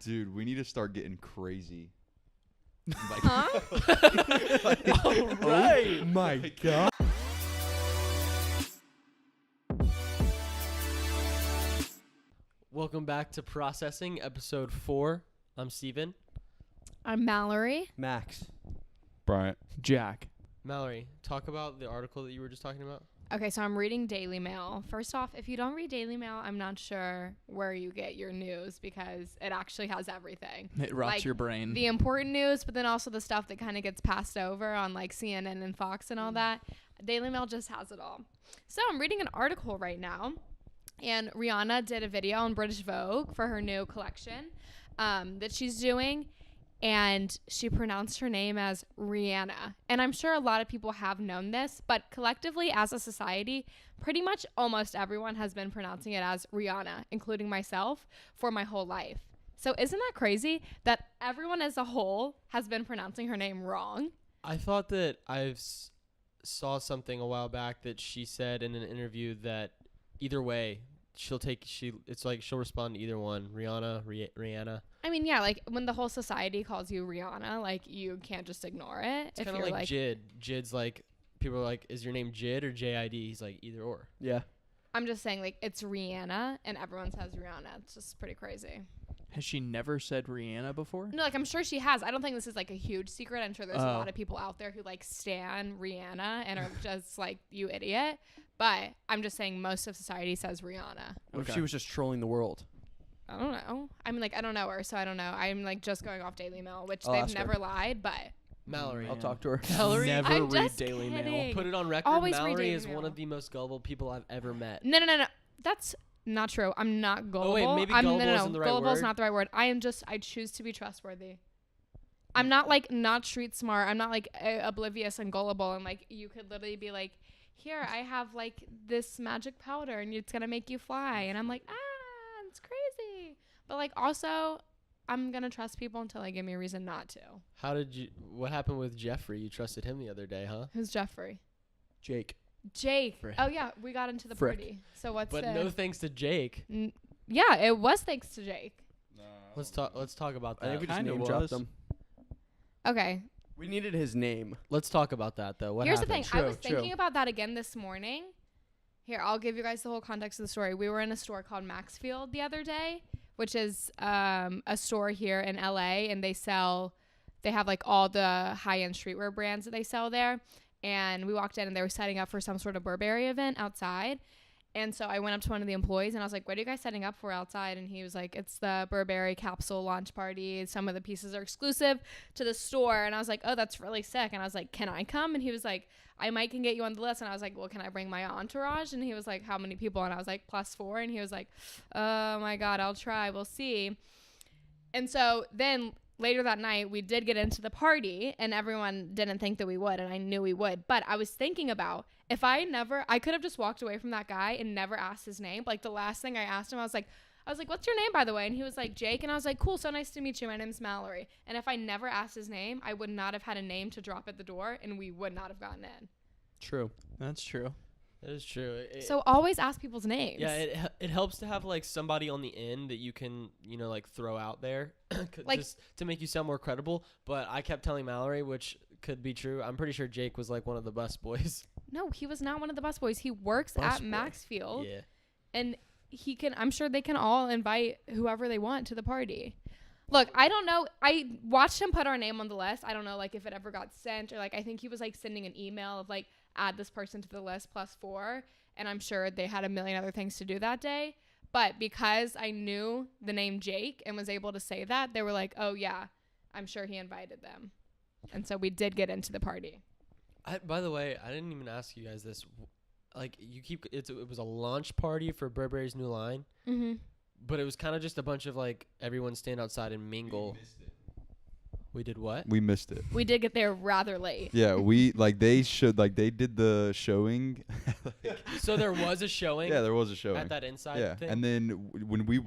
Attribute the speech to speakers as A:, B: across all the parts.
A: Dude, we need to start getting crazy. Like,
B: Huh?
C: All right.
A: Oh my God.
C: Welcome back to Processing, episode 4. I'm Steven.
B: I'm Mallory.
D: Max.
A: Bryant.
E: Jack.
C: Mallory, talk about the article that you were just talking about.
B: Okay, so I'm reading Daily Mail. First off, if you don't read Daily Mail, I'm not sure where you get your news because it actually has everything.
E: It rots
B: Like,
E: your brain.
B: The important news, but then also the stuff that kind of gets passed over on like CNN and Fox and all that. Daily Mail just has it all. So I'm reading an article right now, and Rihanna did a video on British Vogue for her new collection that she's doing. And she pronounced her name as Rihanna. And I'm sure a lot of people have known this, but collectively as a society, pretty much almost everyone has been pronouncing it as Rihanna, including myself, for my whole life. So isn't that crazy that everyone as a whole has been pronouncing her name wrong?
C: I thought that saw something a while back that she said in an interview that either way, she'll respond to either one. Rihanna.
B: I mean, yeah, like when the whole society calls you Rihanna, like you can't just ignore it.
C: It's kind of like Jid. Jid's like, people are like, is your name Jid or J-I-D? He's like, either or.
D: Yeah.
B: I'm just saying, like, it's Rihanna and everyone says Rihanna. It's just pretty crazy.
E: Has she never said Rihanna before?
B: No, like I'm sure she has. I don't think this is like a huge secret. I'm sure there's a lot of people out there who like stan Rihanna and are just like, you idiot. But I'm just saying most of society says Rihanna.
D: What if she was just trolling the world?
B: I don't know. I mean, like, I don't know her, so I don't know. I'm like just going off Daily Mail, which
D: I'll
B: they've
D: ask her.
B: never lied, but
C: Mallory.
D: I'll talk to her.
C: Mallory.
E: Never
B: I'm
E: read
B: just
E: Daily Mail.
B: kidding.
C: Put it on record.
B: Always read
C: Mallory
B: Daily
C: is one
B: Mail.
C: of the most gullible people I've ever met.
B: No. That's not true. I'm not gullible.
C: wait, maybe
B: I'm,
C: gullible
B: no.
C: isn't the right
B: Gullible is
C: word.
B: not the right word. I choose to be trustworthy. I'm not like not street smart. I'm not like oblivious and gullible. And like you could literally be like, here, I have like this magic powder and it's going to make you fly. And I'm like, it's crazy. But like also, I'm going to trust people until they give me a reason not to.
C: What happened with Jeffrey? You trusted him the other day, huh?
B: Who's Jeffrey?
D: Jake.
B: Jake.
C: Frick.
B: Oh, yeah. We got into the
D: Frick.
B: party. So what's
C: But
B: the...
C: no thanks to Jake.
B: Yeah, it was thanks to Jake.
C: Let's talk about
D: I think
C: that.
D: we just
E: Kinda
D: name dropped
E: was.
D: him.
B: Okay.
D: We needed his name.
C: Let's talk about that though. What
B: Here's
C: happened?
B: the thing. I was
D: True.
B: thinking about that again this morning. Here, I'll give you guys the whole context of the story. We were in a store called Maxfield the other day, which is a store here in LA, and they have like all the high-end streetwear brands that they sell there. And we walked in and they were setting up for some sort of Burberry event outside. And so I went up to one of the employees and I was like, what are you guys setting up for outside? And he was like, it's the Burberry capsule launch party. Some of the pieces are exclusive to the store. And I was like, oh, that's really sick. And I was like, can I come? And he was like, I might can get you on the list. And I was like, well, can I bring my entourage? And he was like, how many people? And I was like, +4. And he was like, oh my God, I'll try. We'll see. And so then later that night, we did get into the party and everyone didn't think that we would. And I knew we would. But I was thinking about if I could have just walked away from that guy and never asked his name. Like the last thing I asked him, I was like, what's your name, by the way? And he was like, Jake. And I was like, cool. So nice to meet you. My name's Mallory. And if I never asked his name, I would not have had a name to drop at the door and we would not have gotten in.
D: True.
E: That's true.
C: That is true.
B: So always ask people's names.
C: Yeah, it helps to have like somebody on the end that you can, like throw out there
B: Like-
C: just to make you sound more credible. But I kept telling Mallory, which could be true. I'm pretty sure Jake was like one of the bus boys.
B: No, he was not one of the bus boys. He works
D: Bus
B: at
D: boy.
B: Maxfield.
C: Yeah.
B: And I'm sure they can all invite whoever they want to the party. Look, I don't know. I watched him put our name on the list. I don't know, like, if it ever got sent or, like, I think he was, like, sending an email of, like, add this person to the list +4. And I'm sure they had a million other things to do that day. But because I knew the name Jake and was able to say that, they were like, oh, yeah, I'm sure he invited them. And so we did get into the party.
C: By the way, I didn't even ask you guys this. Like, it was a launch party for Burberry's new line.
B: Mm-hmm.
C: But it was kind of just a bunch of, like, everyone stand outside and mingle. We did what?
A: We missed it.
B: We did get there rather late.
A: Yeah, they did the showing.
C: So there was a showing
A: Yeah, there was a showing.
C: at that inside
A: Yeah,
C: thing?
A: and then when we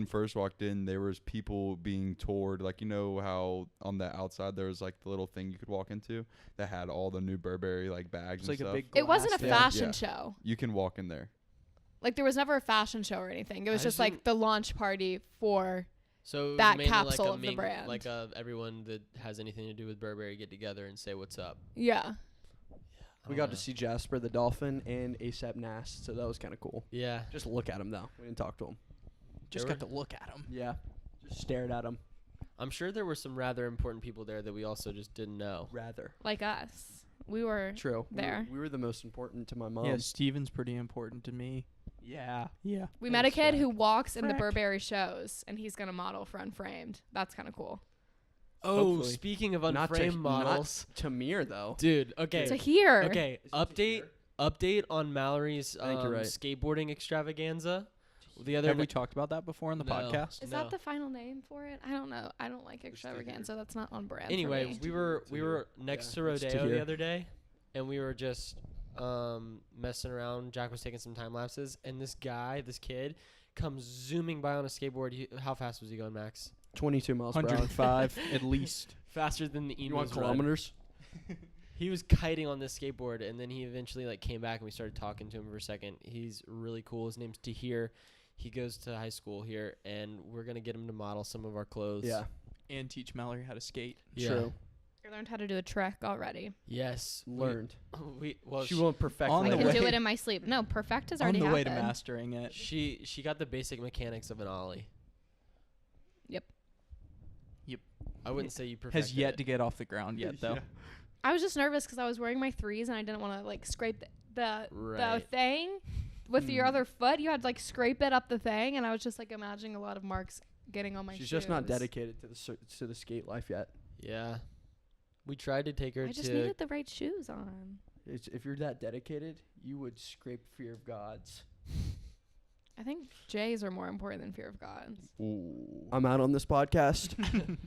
A: first walked in, there was people being toured. Like, you know how on the outside there was like the little thing you could walk into that had all the new Burberry like bags
E: It's
A: and
E: like a
A: stuff.
E: big
B: It wasn't a
E: glass
B: fashion
A: Yeah.
B: show.
A: You can walk in there.
B: Like, there was never a fashion show or anything. It was
C: I
B: just
C: just
B: like
C: didn't-
B: the launch party for
C: So it was
B: that
C: mainly
B: capsule
C: like a
B: of the brand.
C: like everyone that has anything to do with Burberry get together and say what's up.
B: Yeah.
D: We got to see Jasper the dolphin and ASAP Nast, so that was kind of cool.
C: Yeah.
D: Just look at him though. We didn't talk to him.
E: Just
C: There
E: got to look at him.
D: Yeah, just stared at him.
C: I'm sure there were some rather important people there that we also just didn't know.
D: Rather
B: Like us. We were
D: true.
B: there.
D: We were the most important to my mom.
E: Yeah, Steven's pretty important to me. Yeah.
B: We met a kid
D: Frack.
B: who walks in the
E: Frack.
B: Burberry shows, and he's gonna model for Unframed. That's kind of cool.
C: Oh,
E: Hopefully.
C: speaking of
D: Not to-
C: unframed
D: not
C: models,
D: Tamir though.
C: dude. Okay.
B: To hear.
C: Okay. Update on Mallory's
D: I think you're right.
C: skateboarding extravaganza. The other
E: Have we
C: night-
E: talked about that before on the
C: No.
E: podcast?
B: Is
C: No.
B: that the final name for it? I don't know. I don't like extravaganza. That's not on brand.
C: Anyway,
B: for me.
C: we were next to
D: it's to
C: Rodeo the
D: hear.
C: other day, and we were just messing around. Jack was taking some time lapses, and this kid, comes zooming by on a skateboard. How fast was he going, Max?
D: 22 miles per hour.
E: 105 at least.
C: Faster than the
D: You want
C: Emus run.
D: kilometers?
C: He was kiting on this skateboard, and then he eventually came back, and we started talking to him for a second. He's really cool. His name's Tahir. He goes to high school here, and we're gonna get him to model some of our clothes.
D: Yeah,
E: And teach Mallory how to skate.
C: Yeah.
D: true.
B: I learned how to do a trick already.
C: Yes.
D: Learned.
C: Well,
D: She won't perfect
E: On
B: I
E: the
B: can
E: way-
B: do it in my sleep. No, perfect has
E: On
B: already
E: the way
B: happened.
E: to mastering it.
C: she got the basic mechanics of an ollie.
B: Yep.
C: I wouldn't say you perfected
E: Has yet
C: it.
E: to get off the ground yet, though.
D: Yeah.
B: I was just nervous because I was wearing my threes and I didn't want to scrape the
C: Right.
B: thing with your
E: Hmm.
B: other foot. You had to scrape it up the thing, and I was just imagining a lot of marks getting on my shoes.
D: She's just not dedicated to the skate life yet.
C: Yeah. We tried to take her
B: I just
C: to
B: needed the right shoes on.
D: If you're that dedicated, you would scrape fear of gods.
B: I think J's are more important than fear of gods.
A: Ooh.
D: I'm out on this podcast.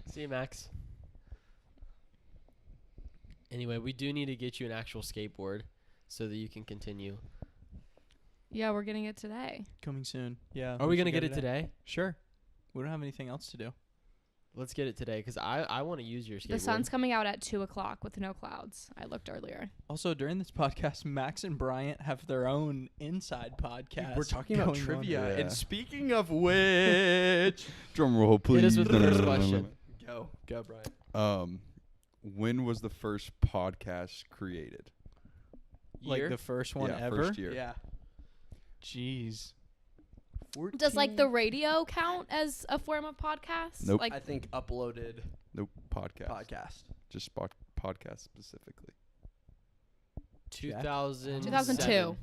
C: see you, Max. Anyway, we do need to get you an actual skateboard so that you can continue.
B: Yeah, we're getting it today.
E: Coming soon. Yeah.
C: Are we
E: should
C: gonna get it today?
E: Sure. We don't have anything else to do.
C: Let's get it today because I want to use your skateboard.
B: The sun's coming out at 2:00 with no clouds. I looked earlier.
E: Also, during this podcast, Max and Bryant have their own inside podcast.
D: We're talking about
E: going on.
D: trivia.
A: Yeah.
D: And speaking of which,
A: Drum roll, please.
C: Hit us with the first question.
D: go, Brian.
A: When was the first podcast created?
E: Like
C: Year?
E: the first one
A: Yeah,
E: ever?
A: first year.
D: Yeah.
E: Jeez.
B: Does the radio count as a form of podcast?
A: Nope.
B: Like
D: I think uploaded
A: Nope. Podcast.
D: podcast.
A: Just podcast specifically.
C: 2000.
B: 2002.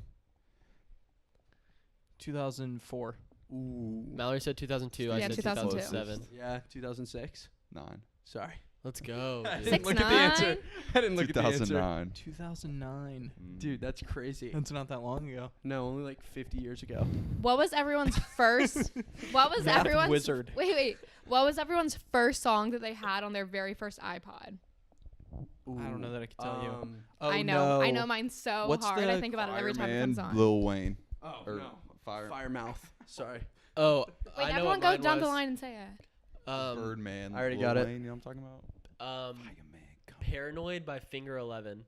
E: 2004.
D: Ooh.
C: Mallory said 2002.
B: Yeah,
C: I said
B: 2002.
C: 2007.
D: Yeah, 2006.
A: 9.
D: Sorry.
C: Let's go.
D: I
C: dude.
D: didn't look at the answer.
B: 6'9"?
D: I didn't look at the answer.
A: 2009.
E: 2009.
D: Dude, that's crazy.
E: That's not that long ago.
D: No, only like 50 years ago.
B: What was everyone's first? What was
E: Math
B: everyone's
E: wizard.
B: Wait. What was everyone's first song that they had on their very first iPod?
E: I don't know that I could tell you.
D: Oh,
B: I know. I
D: no.
B: know mine's so
E: What's
B: hard.
E: the
B: I think about it every time it
A: Fireman,
B: comes on.
A: Lil Wayne.
D: Oh,
A: Or
D: no.
A: Fire.
D: Firemouth. Sorry.
C: Oh,
B: Wait,
C: I know
B: everyone
C: what
B: go
C: mine
B: down the
C: was.
B: line and say it.
A: Birdman.
D: I already
A: Lil
D: got it.
A: Wayne, you know what I'm talking about? Fireman. Come
C: Paranoid by Finger 11.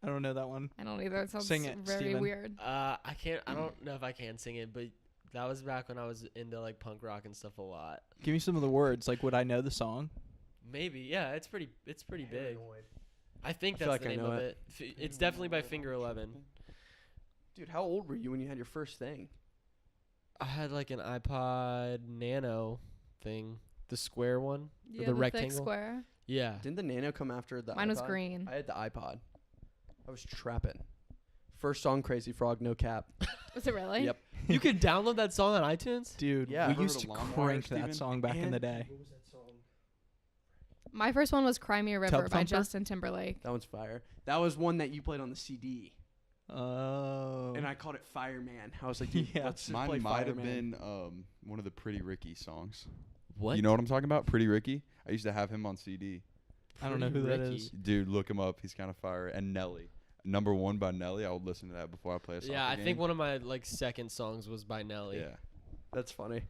E: I don't know that one.
B: I don't either. It sounds
E: Sing it,
B: very
E: Steven.
B: weird.
C: I can't. I don't know if I can sing it, but that was back when I was into punk rock and stuff a lot.
E: Give me some of the words. Like, would I know the song?
C: Maybe. Yeah, it's pretty big. I think
D: I feel
C: that's
D: like
C: the
D: I
C: name
D: know
C: of
D: it.
C: it. It's definitely by Finger 11.
D: Dude, how old were you when you had your first thing?
C: I had an iPod Nano thing, the square one.
B: Yeah,
C: the
B: thick
C: rectangle?
B: square.
C: Yeah.
D: Didn't the Nano come after the
B: Mine was
D: iPod?
B: green.
D: I had the iPod. I was trapping. First song, Crazy Frog, no cap.
B: Was it really?
D: Yep.
C: You could download that song on iTunes?
E: Dude,
D: Yeah.
E: we
A: Ever
E: used
A: heard
E: to
A: of Lawnmower,
E: crank
A: Steven?
E: that song back in the day.
D: What was that song?
B: My first one was Cry Me a River
E: Tub
B: by
E: Thumper?
B: Justin Timberlake.
D: That one's fire. That was one that you played on the CD.
E: Oh.
D: And I called it Fireman. I was like, dude,
E: Yeah.
D: let's just play
A: Mine might have
D: Fireman.
A: been one of the Pretty Ricky songs.
C: What?
A: You know what I'm talking about? Pretty Ricky? I used to have him on CD.
E: I don't know who
C: Pretty
E: that
C: Ricky.
E: is.
A: Dude, look him up. He's kind of fire. And Nelly. Number 1 by Nelly. I would listen to that before I play a soccer
C: Yeah, I
A: game.
C: think one of my second songs was by Nelly.
A: Yeah.
D: That's funny.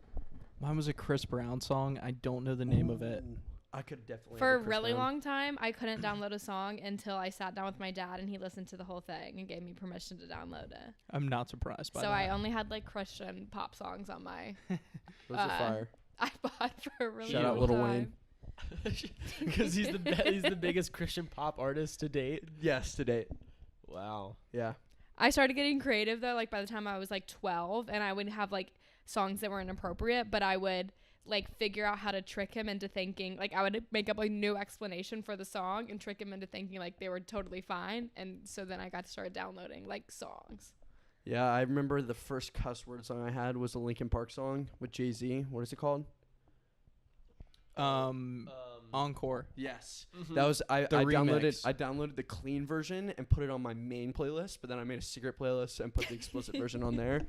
E: Mine was a Chris Brown song. I don't know the name of it.
D: Ooh, I could definitely.
B: For
D: have
B: a
D: Chris
B: really
D: Brown.
B: long time, I couldn't download a song until I sat down with my dad and he listened to the whole thing and gave me permission to download it.
E: I'm not surprised by
B: So
E: that.
B: I only had Christian pop songs on my.
D: Those are fire.
B: iPod for a really
D: Shout out
B: long
D: Lil
B: time.
D: Wayne.
C: Because he's the biggest Christian pop artist to date.
D: Yes, to date.
C: Wow.
D: Yeah.
B: I started getting creative though, like by the time I was like 12, and I would have like songs that were inappropriate, but I would like figure out how to trick him into thinking, like I would make up a new explanation for the song and trick him into thinking like they were totally fine. And so then I got to start downloading like songs.
D: Yeah, I remember the first cuss word song I had was a Linkin Park song with Jay-Z. What is it called?
E: Encore.
D: Yes.
C: Mhm.
D: That was I
E: The
D: downloaded
E: remix.
D: I downloaded the clean version and put it on my main playlist, but then I made a secret playlist and put the explicit version on there.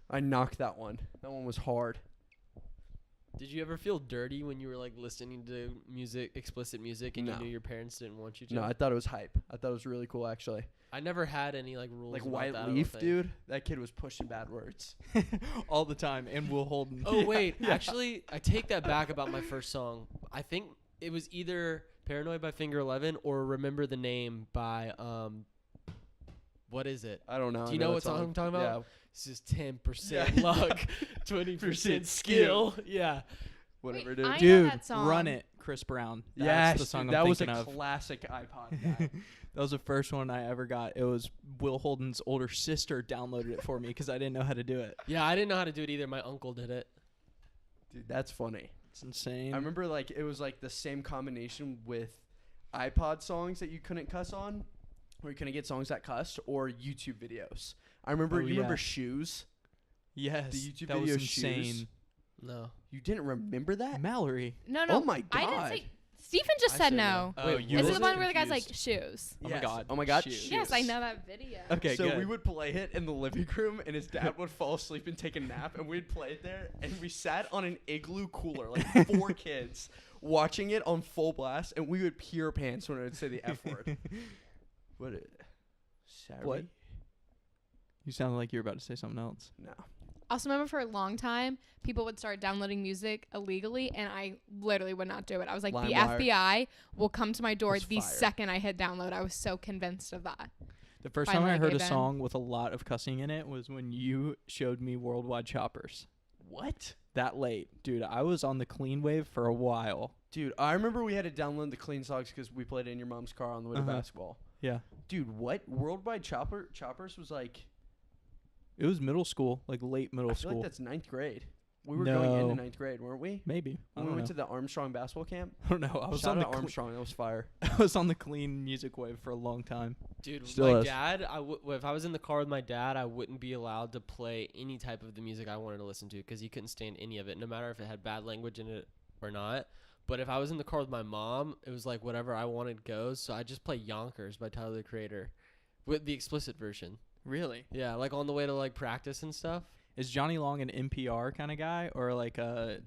D: I knocked that one. That one was hard.
C: Did you ever feel dirty when you were like listening to music, explicit music, and
D: No.
C: you knew your parents didn't want you to?
D: No, I thought it was hype. I thought it was really cool actually.
C: I never had any like rules.
D: Like
C: about
D: White
C: that, I don't
D: Leaf,
C: think.
D: dude. That kid was pushing bad words.
E: All the time. And Will Holden.
C: Oh wait, actually, I take that back about my first song. I think it was either "Paranoid" by Finger 11 or "Remember the Name" by what is it?
D: I don't know.
C: Do you know what song I'm talking about?
D: Yeah.
C: This is 10%
D: Yeah.
C: luck, 20% skill. Yeah.
D: Whatever,
B: Wait,
D: dude.
B: I know
E: Dude,
B: that song.
E: Run It, Chris Brown. That's
D: Yes,
E: the song
D: dude,
E: I'm
D: that was
E: thinking
D: a
E: of.
D: classic iPod. Guy.
E: That was the first one I ever got. It was Will Holden's older sister downloaded it for me because I didn't know how to do it.
C: Yeah, I didn't know how to do it either. My uncle did it.
D: Dude, that's funny.
E: It's insane.
D: I remember like it was like the same combination with iPod songs that you couldn't cuss on, or you couldn't get songs that cussed, or YouTube videos. I remember.
E: Oh,
D: You remember
E: yeah.
D: Shoes?
E: Yes,
D: The YouTube
E: that
D: video
E: was insane.
D: Shoes?
C: No.
D: You didn't remember that?
E: Mallory.
B: No.
D: Oh my
B: I didn't
D: God.
B: say. Stephen just
C: I
B: said
C: said
B: no.
C: no.
E: Oh,
D: Wait,
E: you
B: This
E: were
B: is the one where the guy's like
E: confused.
B: shoes.
E: Oh my
D: Yes.
E: God.
D: Oh my God.
E: Shoes.
D: Shoes.
B: Yes, I know that video.
E: Okay,
D: So
E: good.
D: we would play it in the living room, and his dad would fall asleep and take a nap, and we'd play it there. And we sat on an igloo cooler, like 4 kids, watching it on full blast, and we would pee our pants when I would say the F word. What? Sorry?
E: What? You sounded like you were about to say something else.
D: No.
B: Also, remember for a long time, people would start downloading music illegally, and I literally would not do it. I was like, the
D: LimeWire.
B: FBI will come to my door
D: Was
B: the
D: fire.
B: second I hit download. I was so convinced of that.
E: The first
B: Finally,
E: time I heard a
B: gave in.
E: song with a lot of cussing in it was when you showed me Worldwide Choppers.
D: What?
E: That late. Dude, I was on the clean wave for a while.
D: Dude, I remember we had to download the clean songs because we played it in your mom's car on the way to
E: Uh-huh.
D: basketball.
E: Yeah.
D: Dude, what? Worldwide Choppers was like,
E: It was middle school, like late middle
D: I feel
E: school.
D: like that's 9th grade. We were going into
E: No.
D: 9th grade, weren't we?
E: Maybe. I
D: When we
E: don't
D: went
E: know.
D: to the Armstrong basketball camp.
E: I don't know. I was
D: Shout
E: on the
D: out Armstrong, that was fire.
E: I was on the clean music wave for a long time.
C: Dude,
D: Still
C: my
D: is.
C: dad, if I was in the car with my dad, I wouldn't be allowed to play any type of the music I wanted to listen to because he couldn't stand any of it, no matter if it had bad language in it or not. But if I was in the car with my mom, it was like whatever I wanted goes. So I just play Yonkers by Tyler the Creator with the explicit version.
E: Really?
C: Yeah, like on the way to like practice and stuff.
E: Is Johnny Long an NPR kind of guy, or like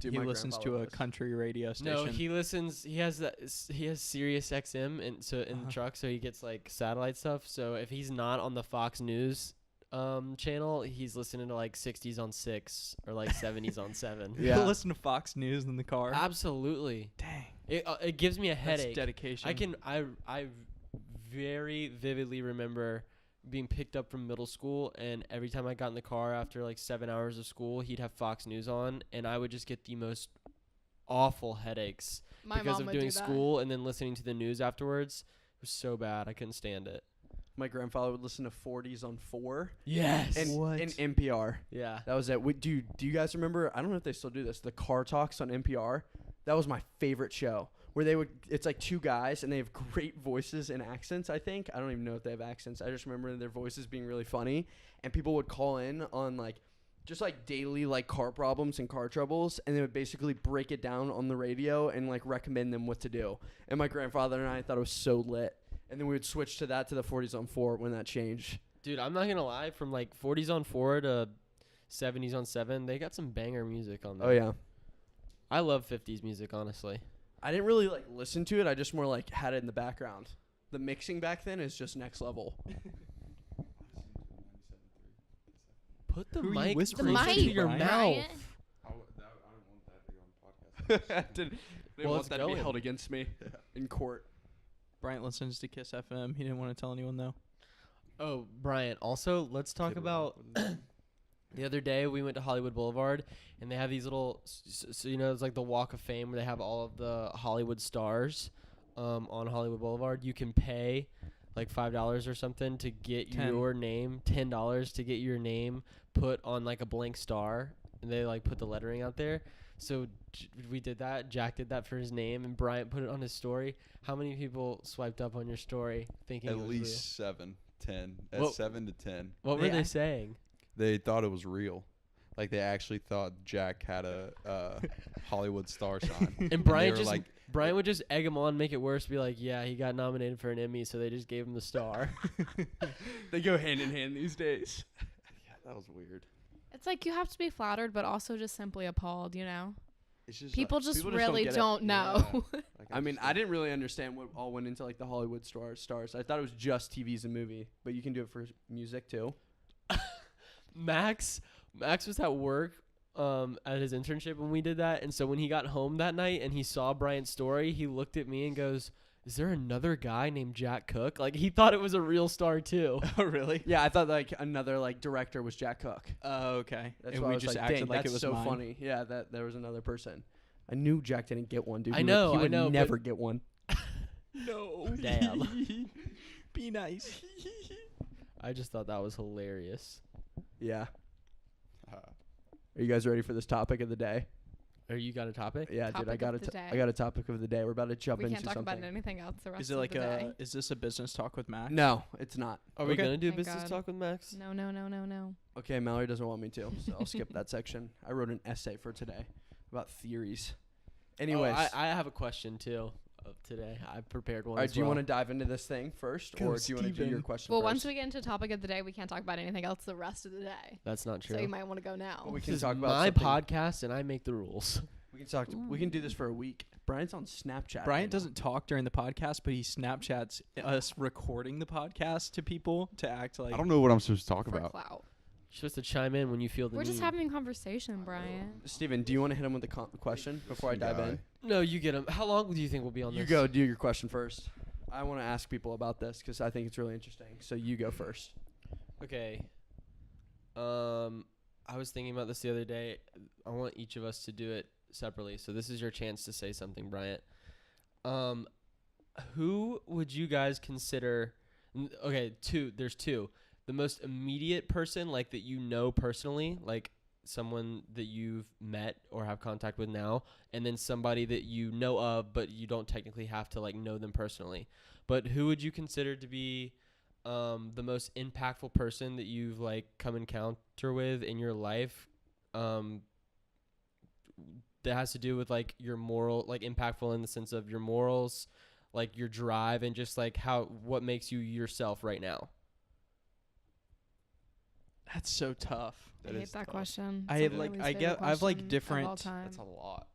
D: Dude,
E: he
D: my
E: listens to
D: grandfather
E: a
D: was.
E: country radio station?
C: No, he listens. He has that. He has Sirius XM in the
E: Uh-huh.
C: truck, so he gets like satellite stuff. So if he's not on the Fox News channel, he's listening to like 60s on 6 or like 70s on 7.
E: You
D: Yeah.
E: listen to Fox News in the car.
C: Absolutely.
E: Dang,
C: It gives me a
E: that's
C: headache.
E: dedication.
C: I very vividly remember being picked up from middle school, and every time I got in the car after like 7 hours of school, he'd have Fox News on, and I would just get the most awful headaches
B: My
C: because
B: mom
C: of
B: would
C: doing
B: do that.
C: school and then listening to the news afterwards. It was so bad. I couldn't stand it.
D: My grandfather would listen to 40s on 4
C: Yes.
D: and
E: What?
D: NPR.
C: Yeah.
D: That was it. Do you guys remember? I don't know if they still do this. The Car Talks on NPR. That was my favorite show. Where they would, it's like 2 guys and they have great voices and accents. I think I don't even know if they have accents. I just remember their voices being really funny, and people would call in on like, just like daily like car problems and car troubles, and they would basically break it down on the radio and like recommend them what to do. And my grandfather and I thought it was so lit. And then we would switch to that to the 40s on 4 when that changed.
C: Dude, I'm not going to lie. From like 40s on 4 to 70s on 7, they got some banger music on there.
D: Oh yeah.
C: I love 50s music, honestly.
D: I didn't really like listen to it. I just more like had it in the background. The mixing back then is just next level.
C: Put the
E: Who are you
C: mic
B: The
E: whispering
C: closer
B: mic,
C: to your
E: Brian?
C: mouth.
B: Brian.
A: I don't want that to go on podcast.
D: didn't
C: Well,
D: want
C: it's
D: that to be
C: going.
D: held against me in court.
E: Bryant listens to Kiss FM. He didn't want to tell anyone though.
C: Oh, Brian, also, let's talk
A: Kid
C: about
A: Rock, what is
C: The other day we went to Hollywood Boulevard, and they have these little, so you know, it's like the Walk of Fame where they have all of the Hollywood stars on Hollywood Boulevard. You can pay like $5 or something to get your name, $10 to get your name put on like a blank star, and they like put the lettering out there. So we did that. Jack did that for his name, and Bryant put it on his story. How many people swiped up on your story thinking
A: At
C: it was
A: least 7, 10.
C: What-
A: At 7 to 10.
C: real? What were they saying?
A: They thought it was real. Like they actually thought Jack had a Hollywood star sign.
C: And
A: they
C: Bryant
A: were
C: just
A: like,
C: Bryant would just egg him on, make it worse, be like, yeah, he got nominated for an Emmy, so they just gave him the star.
D: They go hand in hand these days.
A: yeah, that was weird.
B: It's like you have to be flattered, but also just simply appalled, you know?
A: It's just
B: People
A: like,
B: just
D: people just
B: really
D: don't get it.
B: don't know.
A: like,
D: I mean,
A: just
D: I didn't really understand what all went into like the Hollywood stars. I thought it was just TVs and movie, but you can do it for music too.
C: Max was at work at his internship when we did that, and so when he got home that night and he saw Bryant's story, he looked at me and goes, is there another guy named Jack Cook? Like, he thought it was a real star too.
E: Oh, really?
D: Yeah, I thought like another like director was Jack Cook.
E: Oh, okay.
D: That's
E: and
D: why
E: we
D: I was
E: just
D: like,
E: acted
D: dang,
E: like
D: that's
E: it was
D: so
E: mine.
D: funny. Yeah, that there was another person. I knew Jack didn't get one, dude.
C: I
D: He would-
C: know,
D: he
C: I
D: would
C: know, but-
D: never get one.
E: No.
C: Damn.
E: Be nice.
C: I just thought that was hilarious.
D: Yeah.
A: uh,
D: Are you guys ready for this topic of the day?
C: Or you got a topic?
D: Yeah, dude. I
B: Topic
D: got
B: of
D: a
B: the
D: t-
B: day.
D: I got a topic of the day. We're about to jump
B: We
D: into
B: can't talk
D: something.
B: about anything else the rest
E: Is it
B: of
E: like
B: the day.
E: is this a business talk with Max?
D: No, it's not.
C: Are we
E: Okay.
C: going to do
B: Thank
C: business
B: God.
C: talk with Max?
B: No, no, no, no, no.
D: Okay, Mallory doesn't want me to, so I'll skip that section. I wrote an essay for today about theories. Anyways,
C: Oh, I have a question too of today. I prepared one.
D: all right,
C: as
D: do you
C: well.
D: want to dive into this thing first,
E: Go,
D: or do you want to do your
E: Steven.
D: question
B: Well,
D: first?
B: once we get into topic of the day, we can't talk about anything else the rest of the day.
C: That's not true.
B: So you might want to go now.
D: Well, we
C: This
D: can
C: is
D: talk about
C: my
D: something-
C: podcast, and I make the rules.
D: We can talk. We can do this for a week. Brian's on Snapchat.
E: Bryant
D: right now.
E: doesn't talk during the podcast, but he Snapchats us recording the podcast to people to act like.
A: I don't know what I'm supposed to talk
B: For
A: about.
B: clout.
C: You're supposed to chime in when you feel the
B: We're
C: need.
B: just having a conversation, Brian.
D: Steven, do you want to hit him with the question before I dive in?
C: No, you get him. How long do you think we'll be on
D: You
C: this?
D: go do your question first. I want to ask people about this because I think it's really interesting. So you go first.
C: Okay. I was thinking about this the other day. I want each of us to do it separately. So this is your chance to say something, Bryant. Who would you guys consider? Okay, there's two. The most immediate person, like that you know personally, like someone that you've met or have contact with now, and then somebody that you know of, but you don't technically have to like know them personally. But who would you consider to be the most impactful person that you've like come encounter with in your life? That has to do with like your moral, like impactful in the sense of your morals, like your drive, and just like what makes you yourself right now.
E: That's so tough.
B: I hate that question.
E: I
B: It's
E: like-
B: my least
E: I
B: favorite
E: get- I've, like,
B: question of
E: different-
B: all time.
A: That's a lot.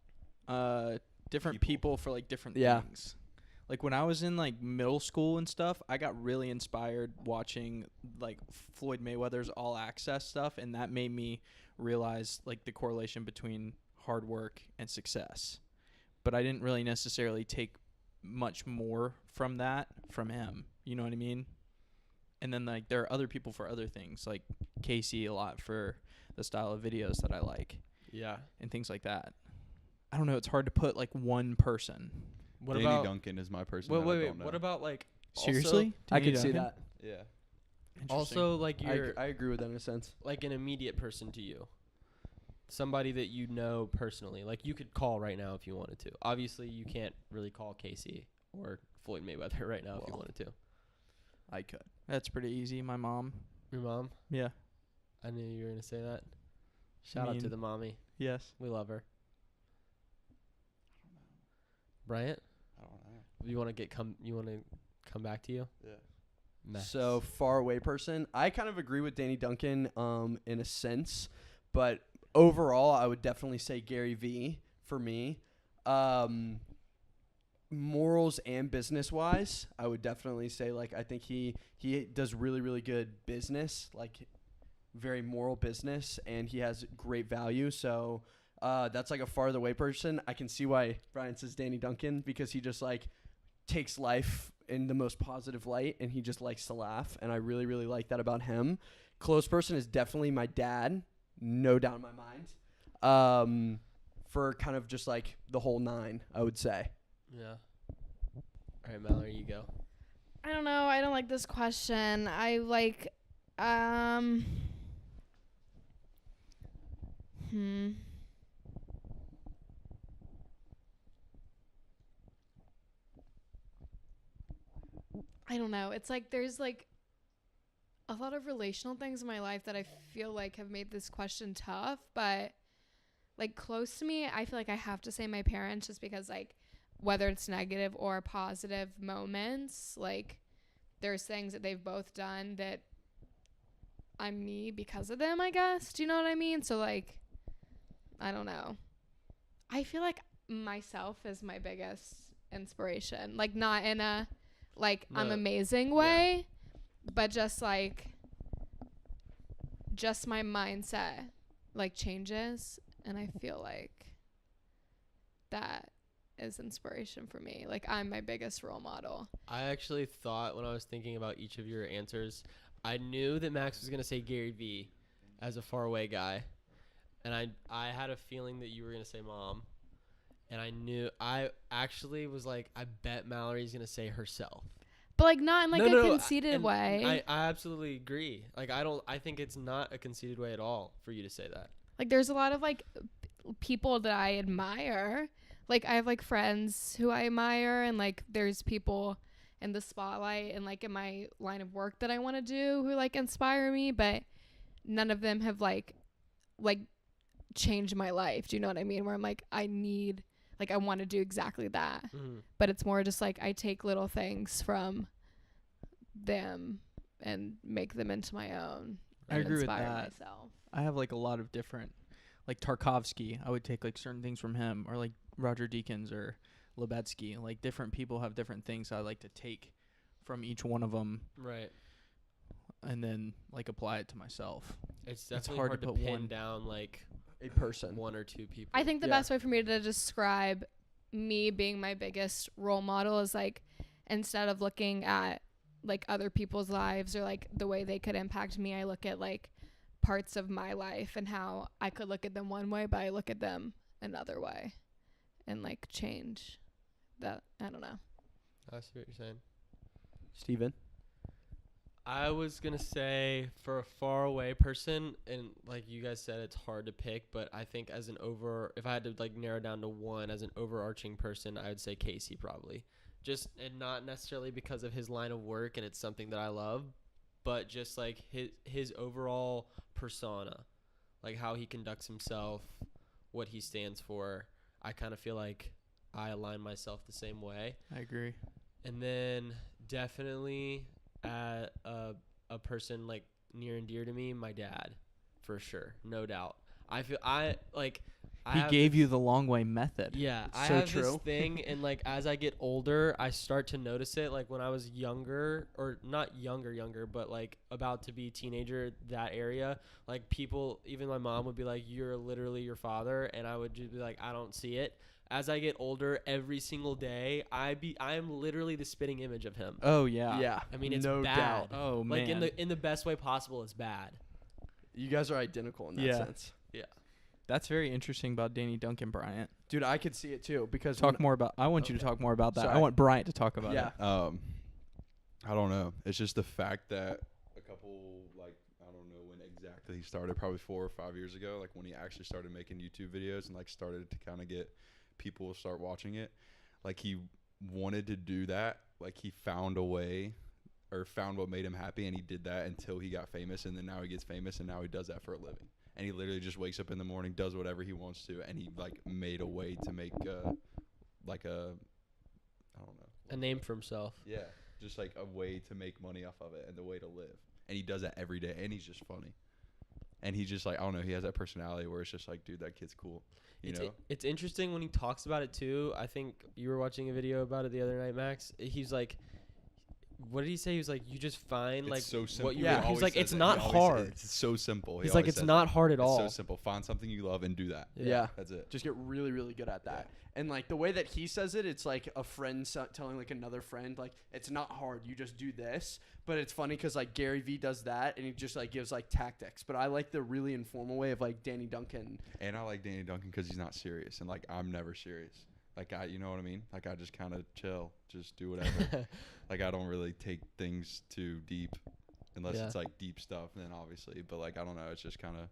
E: Different
A: People.
E: people for like different
D: Yeah.
E: things. Like when I was in like middle school and stuff, I got really inspired watching like Floyd Mayweather's All Access stuff, and that made me realize like the correlation between hard work and success. But I didn't really necessarily take much more from that from him. You know what I mean? And then like there are other people for other things, like Casey a lot for the style of videos that I like
C: Yeah.
E: and things like that. I don't know. It's hard to put like one person.
C: What
A: Danny
C: about?
A: Duncan is my person.
C: Wait,
A: that I
C: wait,
A: don't know.
C: What about like?
E: Seriously?
D: I
E: Danny
D: can see
E: Duncan?
D: that.
A: Yeah.
C: Also, like
D: I agree with that in a sense.
C: like an immediate person to you. Somebody that you know personally. Like you could call right now if you wanted to. Obviously, you can't really call Casey or Floyd Mayweather right now if you
D: Well.
C: wanted to.
E: I could. That's pretty easy. My mom.
C: Your mom?
E: Yeah.
C: I knew you were going to say that. Shout out to
E: mean-
C: the mommy.
E: Yes.
C: We love her. Bryant,
A: I don't know.
C: you want to come back to you?
A: Yeah.
C: Max.
D: So far away person. I kind of agree with Danny Duncan in a sense, but overall I would definitely say Gary V for me. Morals and business wise, I would definitely say like I think he does really, really good business, like very moral business, and he has great value. So that's like a farther away person. I can see why Brian says Danny Duncan, because he just like takes life in the most positive light, and he just likes to laugh, and I really, really like that about him. Close person is definitely my dad. no doubt in my mind. For kind of just like the whole 9, I would say.
C: Yeah. All right, Mallory, you go.
B: I don't know. I don't like this question. I like, I don't know. It's like there's like a lot of relational things in my life that I feel like have made this question tough, but like close to me, I feel like I have to say my parents just because like whether it's negative or positive moments, like there's things that they've both done that I'm me because of them, I guess. Do you know what I mean? So like I don't know. I feel like myself is my biggest inspiration. Like not in a like I'm amazing way, but just like just my mindset like changes, and I feel like that is inspiration for me. Like I'm my biggest role model.
C: I actually thought when I was thinking about each of your answers, I knew that Max was going to say Gary Vee as a faraway guy. And I had a feeling that you were going to say mom. And I actually was like, I bet Mallory's going to say herself.
B: But like not in like a conceited way.
C: I absolutely agree. Like I think it's not a conceited way at all for you to say that.
B: Like there's a lot of like people that I admire. Like I have like friends who I admire, and like there's people in the spotlight and like in my line of work that I want to do who like inspire me, but none of them have like changed my life. Do you know what I mean? Where I'm like I want to do exactly that.
C: Mm-hmm.
B: But it's more just like I take little things from them and make them into my own.
E: I agree with
B: inspire
E: that.
B: Myself.
E: I have like a lot of different, like Tarkovsky. I would take like certain things from him, or like Roger Deakins or Lebetsky. Like different people have different things I like to take from each one of them.
C: Right.
E: And then like apply it to myself.
C: It's definitely
E: hard
C: hard
E: to
C: to
E: put
C: pin
E: one-
C: down like
D: A person.
C: one or two people.
B: I think the
D: Yeah.
B: best way for me to describe me being my biggest role model is like instead of looking at like other people's lives or like the way they could impact me, I look at like parts of my life and how I could look at them one way, but I look at them another way and like change that. I don't know.
C: I see what you're saying.
D: Steven?
C: I was going to say for a far away person, and like you guys said, it's hard to pick, but I think as if I had to like narrow down to one as an overarching person, I would say Casey probably. Just, and not necessarily because of his line of work and it's something that I love, but just like his overall persona, like how he conducts himself, what he stands for. I kind of feel like I align myself the same way.
E: I agree.
C: And then definitely a person like near and dear to me, my dad, for sure, no doubt. I feel
E: He gave you the long way method.
C: Yeah, I
D: So
C: have this
D: true.
C: thing, and like as I get older, I start to notice it. Like when I was younger, or not younger, but like about to be a teenager, that area, like people, even my mom would be like, "You're literally your father," and I would just be like, "I don't see it." As I get older, every single day, I am literally the spitting image of him.
E: Oh yeah.
D: Yeah.
C: I mean, it's
D: no
C: bad.
D: doubt.
E: Oh man.
C: Like in the best way possible, it's bad.
D: You guys are identical in that
E: Yeah.
D: sense.
E: That's very interesting about Danny Duncan Bryant.
D: Dude, I could see it too because
E: Talk more about. I want you to
D: Okay.
E: talk more about that.
D: Sorry.
E: I want Bryant to talk about
D: Yeah.
E: it.
A: I don't know. It's just the fact that a couple, like, I don't know when exactly he started, probably 4 or 5 years ago, like when he actually started making YouTube videos and like started to kind of get people to start watching it. Like he wanted to do that. Like he found a way or found what made him happy, and he did that until he got famous, and then now he gets famous, and now he does that for a living. And he literally just wakes up in the morning, does whatever he wants to, and he like made a way to make like a, I don't know,
C: A name for himself.
A: yeah, just like a way to make money off of it and the way to live. And he does that every day, and he's just funny. And he's just like, I don't know, he has that personality where it's just like, dude, that kid's cool, you know?
C: It's interesting when he talks about it too. I think you were watching a video about it the other night, Max. He's like, what did he say? He was like, you just find
A: It's
C: like
A: so simple.
C: what you.
D: Yeah.
C: He was
A: always
C: like,
A: says
C: it's
A: that.
C: not
A: He always
C: hard.
A: It's so simple.
C: He's
A: He
C: like,
A: always
C: it's
A: says
C: not
A: that.
C: hard at all.
A: It's so simple. Find something you love and do that.
D: Yeah.
A: That's it.
D: Just get really, really good at that. And like the way that he says it, it's like a friend telling like another friend, like, it's not hard. You just do this. But it's funny because like Gary Vee does that and he just like gives like tactics. But I like the really informal way of like Danny Duncan.
A: And I like Danny Duncan because he's not serious, and like I'm never serious. Like you know what I mean? Like I just kind of chill, just do whatever. Like I don't really take things too deep, unless
C: Yeah.
A: it's like deep stuff. Then obviously, but like I don't know. It's just kind of,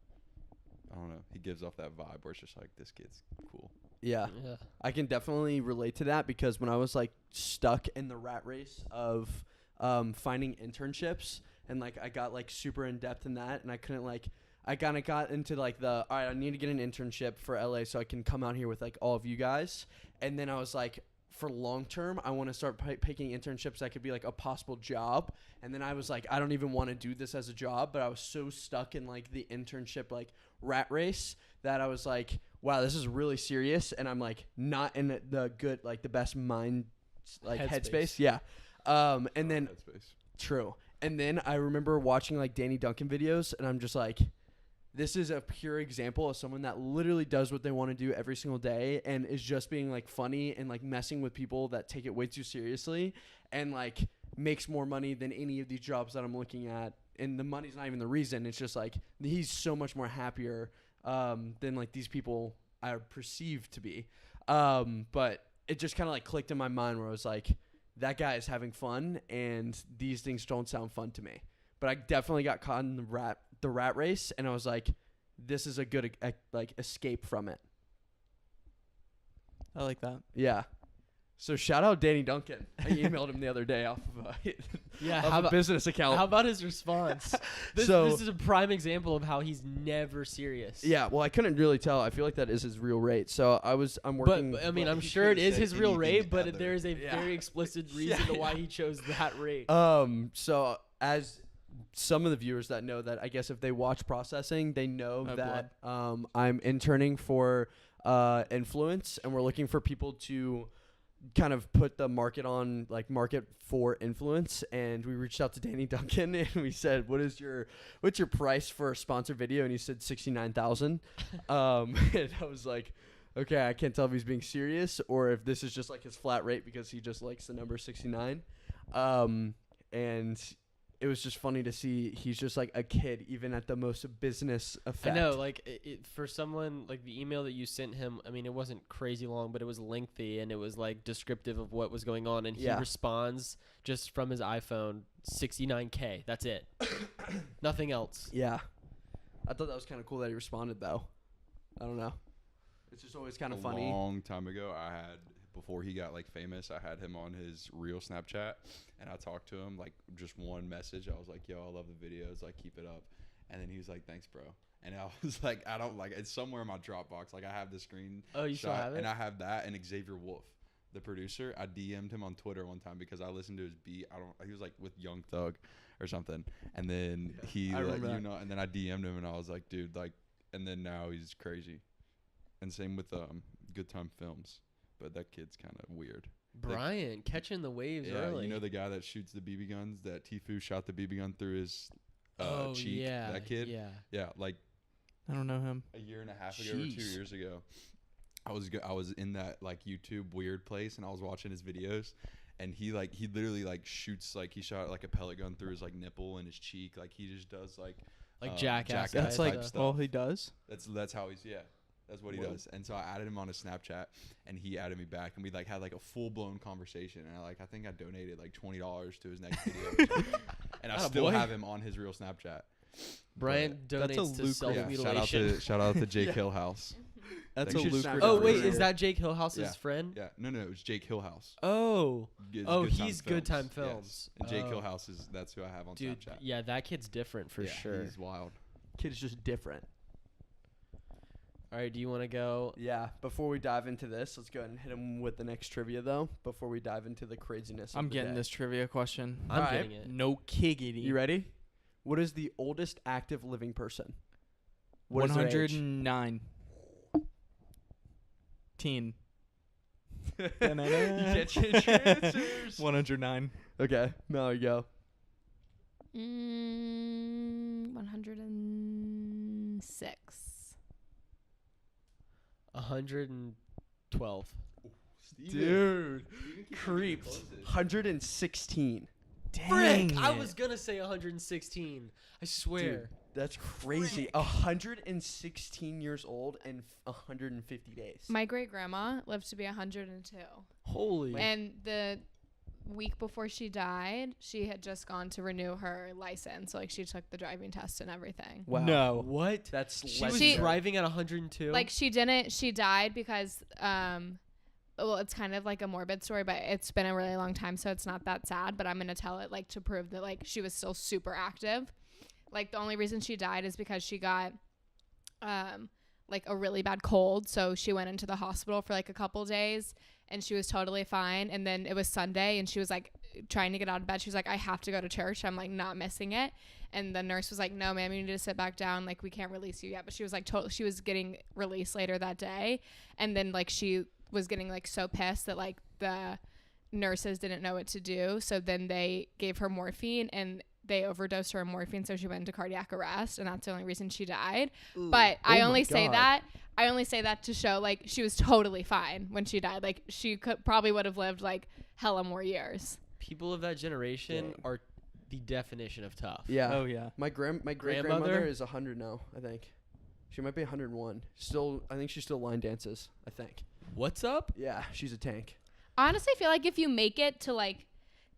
A: I don't know. He gives off that vibe where it's just like this kid's cool.
D: Yeah.
C: Yeah.
D: I can definitely relate to that because when I was like stuck in the rat race of finding internships and like I got like super in depth in that and I couldn't like I kind of got into like all right, I need to get an internship for LA so I can come out here with like all of you guys. And then I was like, for long term, I want to start picking internships that could be like a possible job. And then I was like, I don't even want to do this as a job, but I was so stuck in like the internship like rat race that I was like, wow, this is really serious. And I'm like not in the good, like the best mind, like headspace. Yeah. And then true. And then I remember watching like Danny Duncan videos and I'm just like, this is a pure example of someone that literally does what they want to do every single day and is just being like funny and like messing with people that take it way too seriously and like makes more money than any of these jobs that I'm looking at. And the money's not even the reason. It's just like he's so much more happier than like these people are perceived to be. But it just kind of like clicked in my mind where I was like, that guy is having fun and these things don't sound fun to me. But I definitely got caught in the rat race, and I was like, this is a good like escape from it.
E: I like that.
D: Yeah. So shout out Danny Duncan. I emailed him the other day off of
C: Yeah.
D: off a business account.
C: How about his response? This is a prime example of how he's never serious.
D: Yeah, well, I couldn't really tell. I feel like that is his real rate. So I'm working.
C: But I mean, I'm
A: he
C: sure it
A: could've
C: is
A: said
C: his real
A: anything
C: rate, but
A: other.
C: there is a
D: Yeah.
C: very explicit reason to why he chose that rate.
D: So as some of the viewers that know that, I guess if they watch processing, they know
E: Oh,
D: that I'm interning for Influence, and we're looking for people to kind of put the market on, like market for influence. And we reached out to Danny Duncan and we said, what's your price for a sponsored video? And he said 69,000. And I was like, okay, I can't tell if he's being serious or if this is just like his flat rate because he just likes the number 69. And it was just funny to see he's just like a kid, even at the most business effect.
C: I know, like for someone like the email that you sent him, I mean, it wasn't crazy long, but it was lengthy and it was like descriptive of what was going on. And he responds just from his iPhone, 69K. That's it. Nothing else.
D: Yeah. I thought that was kind of cool that he responded though. I don't know. It's just always kind of funny.
A: A long time ago, before he got like famous, I had him on his real Snapchat, and I talked to him like just one message. I was like, "Yo, I love the videos. Like, keep it up." And then he was like, "Thanks, bro." And I was like, "I don't like it's somewhere in my Dropbox. Like, I have the screen.
C: Oh, you still have it?
A: And I have that. And Xavier Wolf, the producer, I DM'd him on Twitter one time because I listened to his beat. He was like with Young Thug or something. And then he,
D: I
A: like,
D: remember that.
A: and then I DM'd him and I was like, "Dude, like," and then now he's crazy. And same with Good Time Films. But that kid's kind of weird.
C: Brian, catching the waves early.
A: You know the guy that shoots the BB guns? That Tfue shot the BB gun through his cheek?
C: Yeah.
A: That kid?
C: Yeah.
A: Yeah, like
E: I don't know him.
A: a year and a half ago or 2 years ago. I was in that like YouTube weird place and I was watching his videos and he literally like shoots, like he shot like a pellet gun through his like nipple and his cheek. Like he just does like
C: Jackass.
E: That's
C: type
E: like
C: stuff.
E: all he does.
A: That's how he's that's what he does. And so I added him on his Snapchat and he added me back and we like had like a full blown conversation and I think I donated like $20 to his next video. And I still have him on his real Snapchat.
C: Brian
E: That's a
C: donates to
E: lucrative-
C: self-mutilation.
A: Shout out to Jake Hillhouse.
E: That's
A: Thank
E: a
A: you.
E: lucrative.
C: Oh, wait,
A: career.
C: is that Jake Hillhouse's
A: Yeah.
C: friend?
A: Yeah, no, it was Jake Hillhouse.
C: Oh.
A: Good
C: He's Good Time Films.
A: Yes. And Jake
C: Oh.
A: Hillhouse that's who I have on
C: Dude,
A: Snapchat.
C: yeah, that kid's different for
A: Yeah,
C: sure.
A: He's wild.
D: Kid is just different.
C: All right, do you want to go?
D: Yeah. Before we dive into this, let's go ahead and hit him with the next trivia though. Before we dive into the craziness.
E: I'm
D: of the
E: getting
D: day.
E: this trivia question.
C: I'm
D: Alright.
C: getting it.
E: No kiggity.
D: You ready? What is the oldest active living person? What is their age?
E: 109. Teen.
D: You can't change your answers.
E: 109.
D: Okay, Mallory, go.
B: 106.
C: 112.
D: Dude, creeps. 116.
C: Frick! I was gonna say 116. I swear.
D: Dude, that's crazy.
C: Frick.
D: 116 years old and 150 days.
B: My great grandma lived to be 102.
C: Holy.
B: And the week before she died, she had just gone to renew her license. So, like, she took the driving test and everything.
D: Wow.
E: No.
C: What?
D: That's
C: She was
B: She-
C: driving at 102.
B: Like, she died because, well, it's kind of like a morbid story, but it's been a really long time, so it's not that sad. But I'm going to tell it, like, to prove that, like, she was still super active. Like, the only reason she died is because she got, like, a really bad cold. So she went into the hospital for, like, a couple days, and she was totally fine. And then it was Sunday, and she was, like, trying to get out of bed. She was like, I have to go to church. I'm, like, not missing it. And the nurse was like, no, ma'am, you need to sit back down. Like, we can't release you yet. But she was, like, she was getting released later that day. And then, like, she was getting, like, so pissed that, like, the nurses didn't know what to do. So then they gave her morphine, and they overdosed her on morphine, so she went into cardiac arrest, and that's the only reason she died. But I only say that to show, like, she was totally fine when she died. Like, she probably would have lived, like, hella more years.
C: people of that generation
D: Dang.
C: are the definition of tough.
D: Yeah.
E: Oh yeah.
D: My great
C: Grandmother?
D: grandmother is 100 now, I think. She might be 101. Still, I think she still line dances, I think.
C: What's up?
D: Yeah, she's a tank.
B: I honestly feel like if you make it to, like,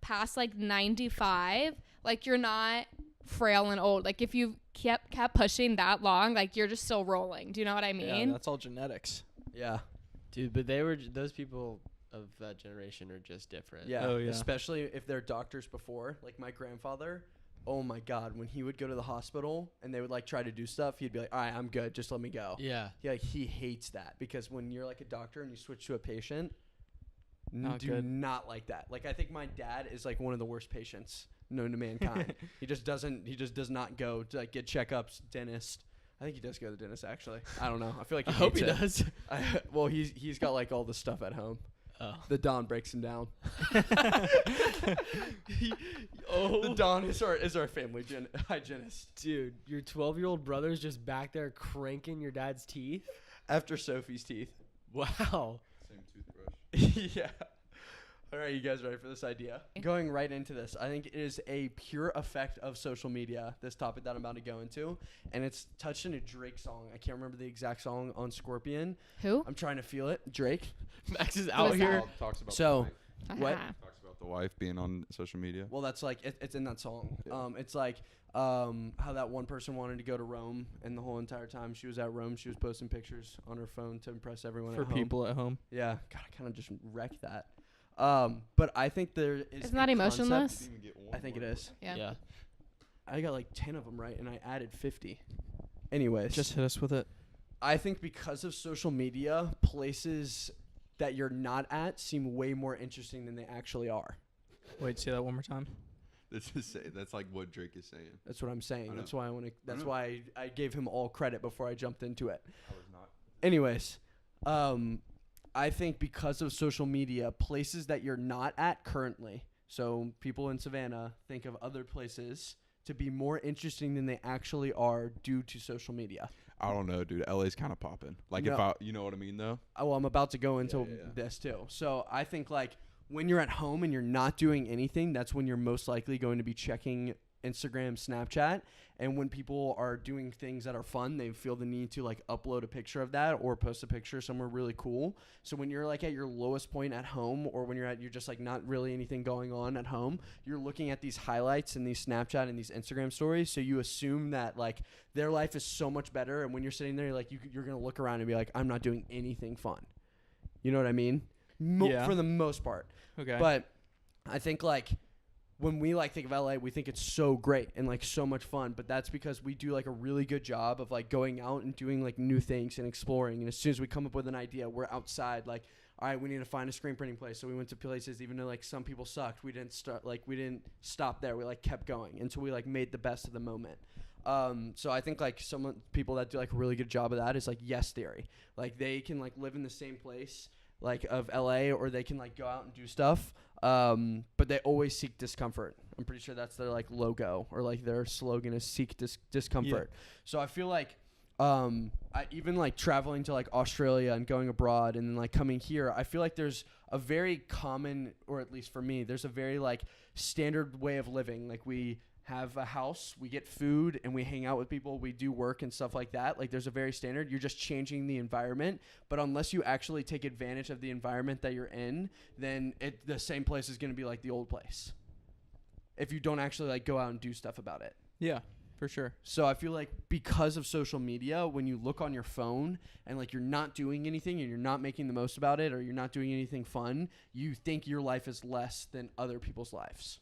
B: past, like, 95, like, you're not frail and old. Like, if you kept pushing that long, like, you're just still rolling. Do you know what I
E: Yeah,
B: mean?
E: that's all genetics.
D: Yeah.
C: Dude, but those people of that generation are just different.
D: Yeah.
E: Oh, yeah.
D: Especially if they're doctors before. Like my grandfather, oh my God, when he would go to the hospital and they would like try to do stuff, he'd be like, all right, I'm good. Just let me go.
C: Yeah.
D: He hates that because when you're like a doctor and you switch to a patient,
E: Not
D: do
E: good.
D: not like that. Like I think my dad is like one of the worst patients known to mankind. He just does not go to like get checkups, dentist. I think he does go to the dentist actually. I don't know. I feel like
C: I
D: he
C: hope he
D: hates it.
C: does.
D: Well, he's got like all the stuff at home.
C: Oh.
D: The Don breaks him down.
C: Oh.
D: The Don is our family hygienist.
C: Dude, your 12-year-old brother's just back there cranking your dad's teeth?
D: After Sophie's teeth.
C: Wow.
A: Same toothbrush.
D: Yeah. All right, you guys ready for this idea? Going right into this, I think it is a pure effect of social media, this topic that I'm about to go into. And it's touched in a Drake song. I can't remember the exact song on Scorpion.
B: Who?
D: I'm trying to feel it. Drake.
C: Max is
B: Who
C: out
B: is
C: here.
B: that?
A: Talks about
D: So-
A: the wife.
D: What?
B: Uh-huh.
A: Talks about the wife being on social media.
D: Well, that's like, it's in that song.
A: Yeah.
D: It's like how that one person wanted to go to Rome, and the whole entire time she was at Rome, she was posting pictures on her phone to impress everyone
E: For
D: at home.
E: people at home.
D: Yeah, God, I kind of just wrecked that. But I think there is.
B: Isn't that
D: a
B: emotionless?
D: concept-
A: Didn't even get one
D: I think it
A: word
D: is.
B: Yeah.
D: I got like 10 of them right, and I added 50. Anyways,
E: Just hit us with it.
D: I think because of social media, places that you're not at seem way more interesting than they actually are.
E: Wait, say that one more time.
A: That's like what Drake is saying.
D: That's what I'm saying.
A: I
D: That's
A: know.
D: why I want to. That's
A: know.
D: why I gave him all credit before I jumped into it.
A: I was not.
D: Anyways, I think because of social media, places that you're not at currently, so people in Savannah think of other places to be more interesting than they actually are due to social media.
A: I don't know, dude. LA's kind of popping. Like
D: No.
A: if I, you know what I mean, though.
D: Well, I'm about to go into
A: yeah.
D: this too. So I think like when you're at home and you're not doing anything, that's when you're most likely going to be checking Instagram, Snapchat. And when people are doing things that are fun, they feel the need to like upload a picture of that or post a picture somewhere really cool. So when you're like at your lowest point at home, or when you're just like not really anything going on at home, you're looking at these highlights and these Snapchat and these Instagram stories. So you assume that like their life is so much better. And when you're sitting there, like you're going to look around and be like, I'm not doing anything fun. You know what I mean?
E: Yeah.
D: For the most part.
E: Okay.
D: But I think like when we like think of LA, we think it's so great and like so much fun, but that's because we do like a really good job of like going out and doing like new things and exploring. And as soon as we come up with an idea, we're outside like, all right, we need to find a screen printing place. So we went to places, even though like some people sucked, we didn't stop there. We like kept going until we like made the best of the moment. So I think like some people that do like a really good job of that is like Yes Theory. Like they can like live in the same place like of LA, or they can like go out and do stuff. But they always seek discomfort. I'm pretty sure that's their like logo, or like their slogan is seek discomfort. So I feel like I even like traveling to like Australia and going abroad and then like coming here, I feel like there's a very common, or at least for me, there's a very like standard way of living. Like we have a house, we get food, and we hang out with people, we do work and stuff like that. Like there's a very standard. You're just changing the environment, but unless you actually take advantage of the environment that you're in, then the same place is going to be like the old place if you don't actually like go out and do stuff about it.
E: Yeah, for sure.
D: So I feel like because of social media, when you look on your phone and like you're not doing anything and you're not making the most about it, or you're not doing anything fun, you think your life is less than other people's lives.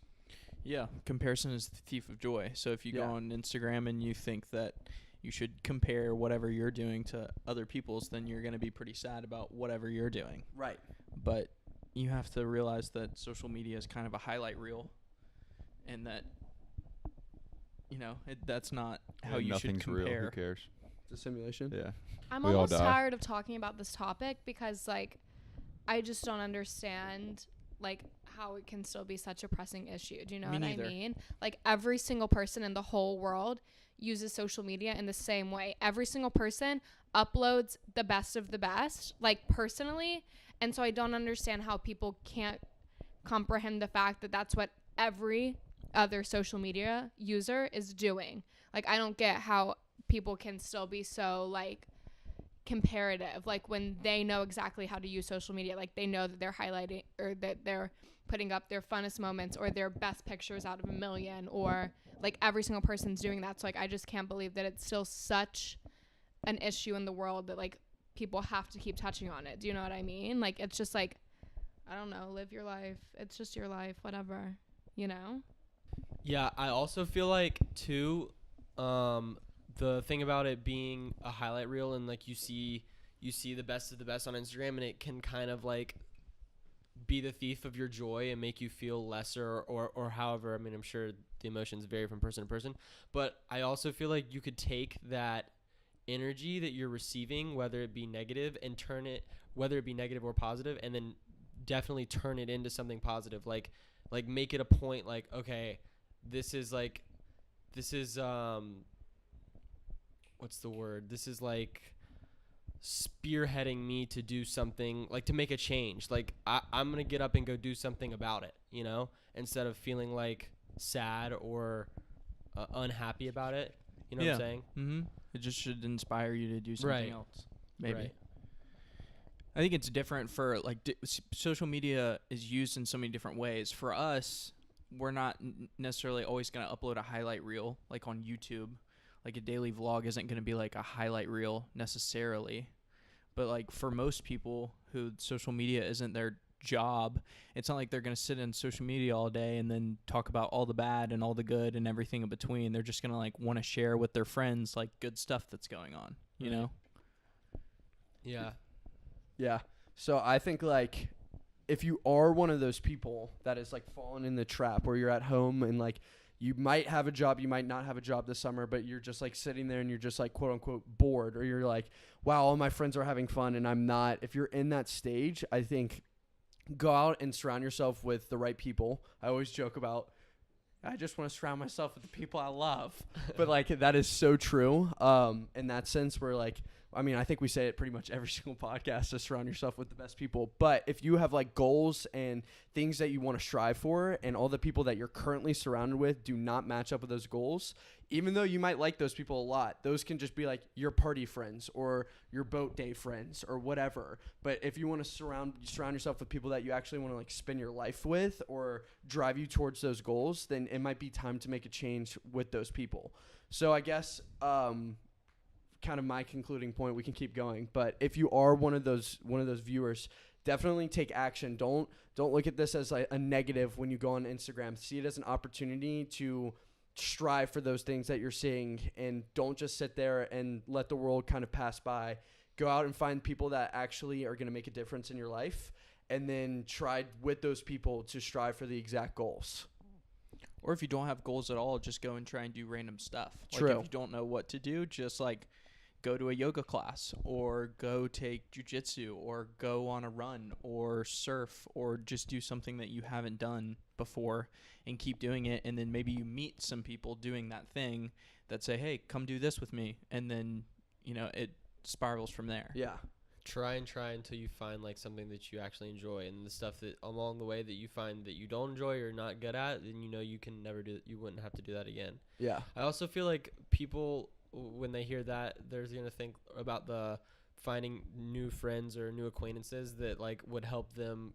E: Yeah, comparison is the thief of joy. So if you go
D: Yeah.
E: on Instagram and you think that you should compare whatever you're doing to other people's, then you're going to be pretty sad about whatever you're doing.
D: Right.
E: But you have to realize that social media is kind of a highlight reel, and that, you know, that's not how you should
A: nothing's real. Who
E: compare.
A: cares?
D: It's a simulation.
A: Yeah.
B: I'm
A: We all
B: almost
A: die.
B: tired of talking about this topic because like I just don't understand like how it can still be such a pressing issue. Do you know
E: Me
B: what
E: neither.
B: I mean? Like every single person in the whole world uses social media in the same way. Every single person uploads the best of the best, like personally. And so I don't understand how people can't comprehend the fact that that's what every other social media user is doing. Like I don't get how people can still be so like comparative, like when they know exactly how to use social media, like they know that they're highlighting or that they're putting up their funnest moments or their best pictures out of a million, or like every single person's doing that. So like I just can't believe that it's still such an issue in the world that like people have to keep touching on it. Do you know what I mean? Like it's just like, I don't know, live your life, it's just your life, whatever, you know.
C: Yeah, I also feel like too, the thing about it being a highlight reel and like you see the best of the best on Instagram, and it can kind of like be the thief of your joy and make you feel lesser or however. I mean, I'm sure the emotions vary from person to person, but I also feel like you could take that energy that you're receiving, whether it be negative, and turn it, whether it be negative or positive, and then definitely turn it into something positive. Like make it a point, like, okay, this is what's the word? This is like spearheading me to do something, like to make a change. Like I'm going to get up and go do something about it, you know, instead of feeling like sad or unhappy about it. You know what I'm saying?
E: Mm-hmm. It just should inspire you to do something
C: Right.
E: else. Maybe.
C: Right.
E: I think it's different for like social media is used in so many different ways. For us, we're not necessarily always going to upload a highlight reel like on YouTube. Like a daily vlog isn't going to be like a highlight reel necessarily. But like for most people who social media isn't their job, it's not like they're going to sit in social media all day and then talk about all the bad and all the good and everything in between. They're just going to like want to share with their friends like good stuff that's going on, you know?
C: Yeah.
D: Yeah. So I think like if you are one of those people that is like fallen in the trap where you're at home and like you might have a job, you might not have a job this summer, but you're just like sitting there and you're just like quote unquote bored, or you're like, wow, all my friends are having fun and I'm not. If you're in that stage, I think go out and surround yourself with the right people. I always joke about, I just want to surround myself with the people I love. But like that is so true. In that sense, where like, I mean, I think we say it pretty much every single podcast, to surround yourself with the best people. But if you have like goals and things that you want to strive for, and all the people that you're currently surrounded with do not match up with those goals, even though you might like those people a lot, those can just be like your party friends or your boat day friends or whatever. But if you want to surround yourself with people that you actually want to like spend your life with or drive you towards those goals, then it might be time to make a change with those people. So I guess kind of my concluding point, we can keep going, but if you are one of those viewers, definitely take action. Don't look at this as like a negative when you go on Instagram. See it as an opportunity to strive for those things that you're seeing, and don't just sit there and let the world kind of pass by. Go out and find people that actually are going to make a difference in your life, and then try with those people to strive for the exact goals.
E: Or if you don't have goals at all, just go and try and do random stuff.
D: True.
E: Like if you don't know what to do, just like go to a yoga class or go take jujitsu or go on a run or surf or just do something that you haven't done before and keep doing it. And then maybe you meet some people doing that thing that say, hey, come do this with me. And then, it spirals from there.
D: Yeah.
C: Try until you find like something that you actually enjoy, and the stuff that along the way that you find that you don't enjoy or not good at, then you can never do. You wouldn't have to do that again.
D: Yeah.
C: I also feel like people, when they hear that, they're gonna think about the finding new friends or new acquaintances that like would help them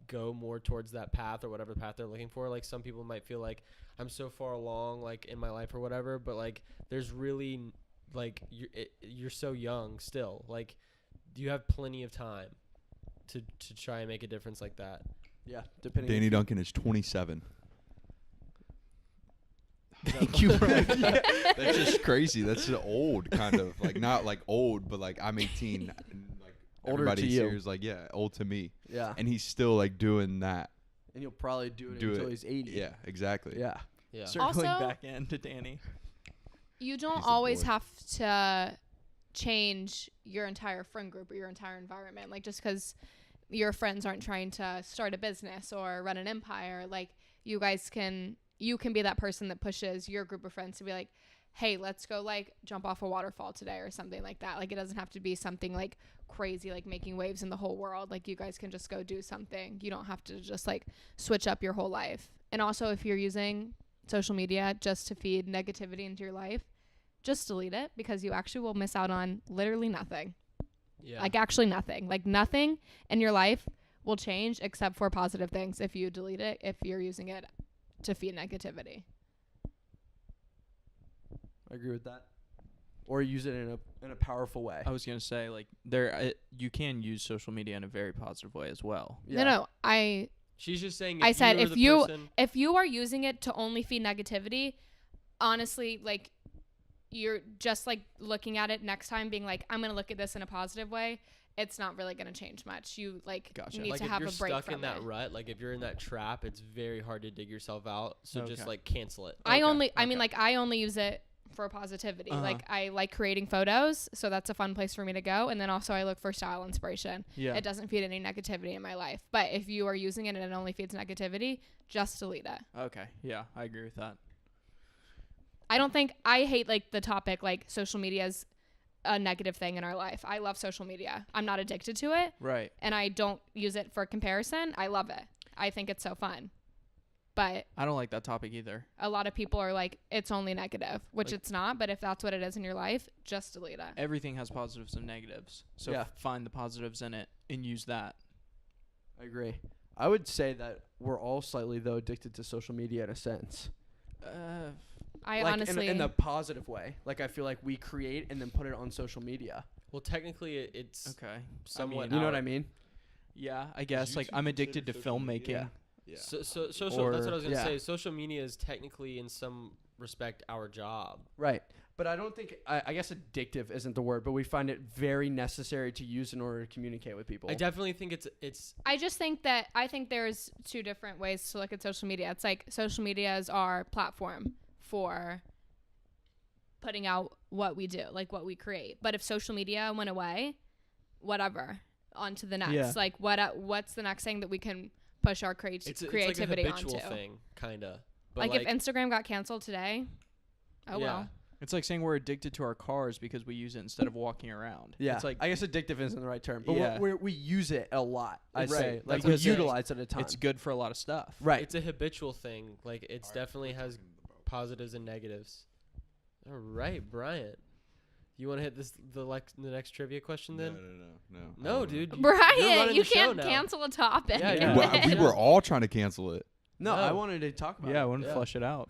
C: go more towards that path or whatever path they're looking for. Like some people might feel like I'm so far along like in my life or whatever, but like there's really like you're so young still. Like you have plenty of time to try and make a difference like that.
D: Yeah. Depending.
A: Danny Duncan is 27.
E: Thank you, Brian.
A: That's just crazy. That's just old, kind of. Like, not like old, but like I'm 18. And like
D: Older
A: everybody
D: to you.
A: here is like, yeah, old to me.
D: Yeah.
A: And he's still like doing that.
D: And you'll probably do it until he's 80.
A: Yeah, exactly.
D: Yeah.
C: Yeah.
E: Circling
B: Also-
E: back into Danny.
B: You don't
A: He's the
B: always
A: boy.
B: have to change your entire friend group or your entire environment. Like just because your friends aren't trying to start a business or run an empire, like you can be that person that pushes your group of friends to be like, hey, let's go like jump off a waterfall today or something like that. Like it doesn't have to be something like crazy, like making waves in the whole world. Like you guys can just go do something. You don't have to just like switch up your whole life. And also if you're using social media just to feed negativity into your life, just delete it, because you actually will miss out on literally nothing.
C: Yeah.
B: Like actually nothing. Like nothing in your life will change except for positive things if you delete it, if you're using it to feed negativity.
D: I agree with that. Or use it in a powerful way.
E: I was gonna say like you can use social media in a very positive way as well.
D: Yeah.
B: No,
C: She's just saying.
B: I said
C: were
B: if
C: the
B: you
C: person-
B: if you are using it to only feed negativity, honestly, like you're just like looking at it next time being like, I'm going to look at this in a positive way. It's not really going to change much. You like
E: Gotcha.
B: need
C: like
B: to
C: if
B: have
C: you're
B: a break
C: stuck
B: from
C: in that
B: it.
C: rut, like if you're in that trap, it's very hard to dig yourself out. So just
E: Okay.
C: like cancel it.
B: I mean,
E: Okay.
B: like I only use it for positivity.
E: Uh-huh.
B: Like I like creating photos, so that's a fun place for me to go. And then also I look for style inspiration.
E: Yeah.
B: It doesn't feed any negativity in my life. But if you are using it and it only feeds negativity, just delete it.
E: Okay. Yeah, I agree with that.
B: I hate like the topic like social media is a negative thing in our life. I love social media. I'm not addicted to it,
E: Right.
B: and I don't use it for comparison. I love it. I think it's so fun. But
E: I don't like that topic either.
B: a lot of people are like, it's only negative, which
C: Like-
B: it's not. But if that's what it is in your life, just delete it.
E: Everything has positives and negatives. So
D: Yeah.
E: find the positives in it and use that.
D: I agree. I would say that we're all slightly, though, addicted to social media in a sense.
B: I
D: like
B: honestly,
D: in the positive way. Like I feel like we create and then put it on social media.
C: Well, technically, it's
E: Okay.
C: somewhat.
D: You know
C: our-
D: what I mean?
E: Yeah, I guess like
A: YouTube
E: I'm addicted to
A: considered social
E: filmmaking.
A: media? Yeah.
C: So social. That's what I was gonna
D: yeah.
C: say. Social media is technically, in some respect, our job.
D: Right. But I don't think, I guess addictive isn't the word, but we find it very necessary to use in order to communicate with people.
C: I definitely think it's.
B: I just think that there's two different ways to look at social media. It's like social media is our platform for putting out what we do, like what we create. But if social media went away, whatever, on to the next.
E: Yeah.
B: Like what's the next thing that we can push our
C: It's
B: creativity
C: like a habitual
B: onto?
C: thing, kinda.
B: Like if Instagram got canceled today, oh
C: yeah.
B: well.
E: It's like saying we're addicted to our cars because we use it instead of walking around.
D: Yeah.
E: It's like
D: I guess addictive isn't the right term, but
E: Yeah.
D: we use it a lot, I'd
E: Right.
D: say. Like
E: That's
D: we
E: what I'm saying.
D: utilize it a ton.
E: it's good for a lot of stuff.
D: Right.
C: It's a habitual thing. Like it's
A: Alright,
C: definitely
A: we're
C: has
A: talking about
C: positives and negatives. All right, Bryant. You want to hit the next trivia question then?
A: No.
C: No, dude. You're
B: Brian,
C: running
B: you
C: the show
B: can't
C: now.
B: cancel a topic.
C: Yeah,
E: Yeah.
C: yeah.
A: We were all trying to cancel it.
D: No,
C: No.
D: I wanted to talk about
E: Yeah, I
D: it.
E: want to
C: Yeah.
E: flush it out.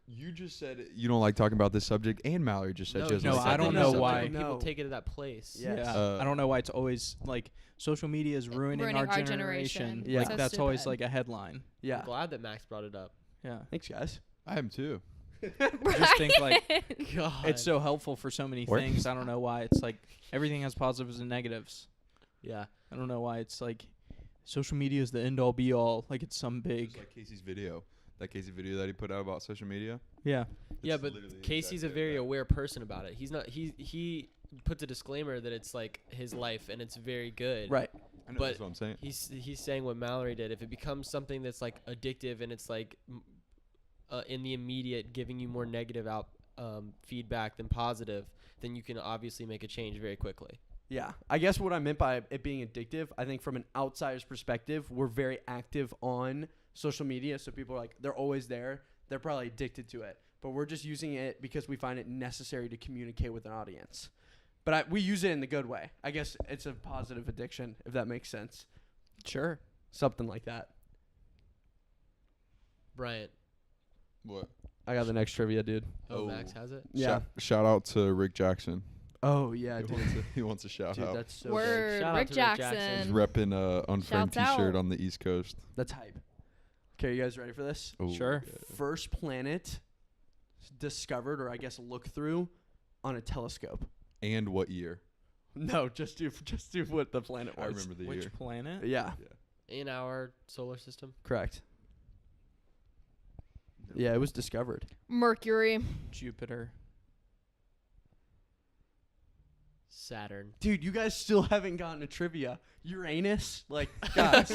A: You just said you don't like talking about this subject, and Mallory just said she doesn't
E: No,
A: like
E: I
A: talking
E: don't
A: about
E: know
A: this
E: why.
A: subject.
C: People
D: No.
C: take it to that place.
D: Yes.
E: Yeah. I don't know why it's always like social media is ruining our generation.
D: Yeah.
E: Like
B: So
E: that's always
B: stupid.
E: like a headline.
D: Yeah.
C: I'm glad that Max brought it up.
E: Yeah.
D: Thanks, guys.
A: I am too.
E: Just think like
C: God.
E: it's so helpful for so many
A: Where?
E: things. I don't know why it's like everything has positives and negatives.
C: Yeah.
E: I don't know why it's like social media is the end all be all. Like it's some big.
A: Just like Casey's video. That Casey video that he put out about social media.
E: Yeah.
C: Yeah,
A: It's
C: but
A: literally
C: Casey's a
A: exactly
C: very
A: like that.
C: aware person about it. He's not. He puts a disclaimer that it's like his life and it's very good.
D: Right.
A: I know,
C: but
A: that's what I'm saying.
C: He's saying what Mallory did. If it becomes something that's like addictive and it's like in the immediate giving you more negative feedback than positive, then you can obviously make a change very quickly.
D: Yeah. I guess what I meant by it being addictive, I think from an outsider's perspective, we're very active on social media. So people are like, they're always there. They're probably addicted to it. But we're just using it because we find it necessary to communicate with an audience. But we use it in the good way. I guess it's a positive addiction, if that makes sense.
E: Sure.
D: Something like that.
C: Bryant.
A: What?
D: I got the next trivia, dude.
C: Oh, Max has it.
D: Yeah.
A: Shout out to Rick Jackson.
D: Oh, yeah,
A: He
D: dude.
A: wants a shout
D: Dude,
A: out.
D: that's so big.
B: Word,
C: Shout out
B: Rick
C: to Rick
B: Jackson.
C: Jackson.
A: He's repping Unframed
B: Shouts out.
A: T-shirt on the East Coast.
D: That's hype. Okay, you guys ready for this?
A: Oh,
E: Sure.
A: yeah.
D: First planet discovered, or I guess looked through, on a telescope.
A: And what year?
D: No, just do what the planet was.
A: I remember the
E: Which
A: year.
E: planet?
D: Yeah,
C: In our solar system.
D: correct. Yeah, it was discovered.
B: Mercury.
E: Jupiter.
C: Saturn.
D: Dude, you guys still haven't gotten a trivia. Uranus? Like, guys.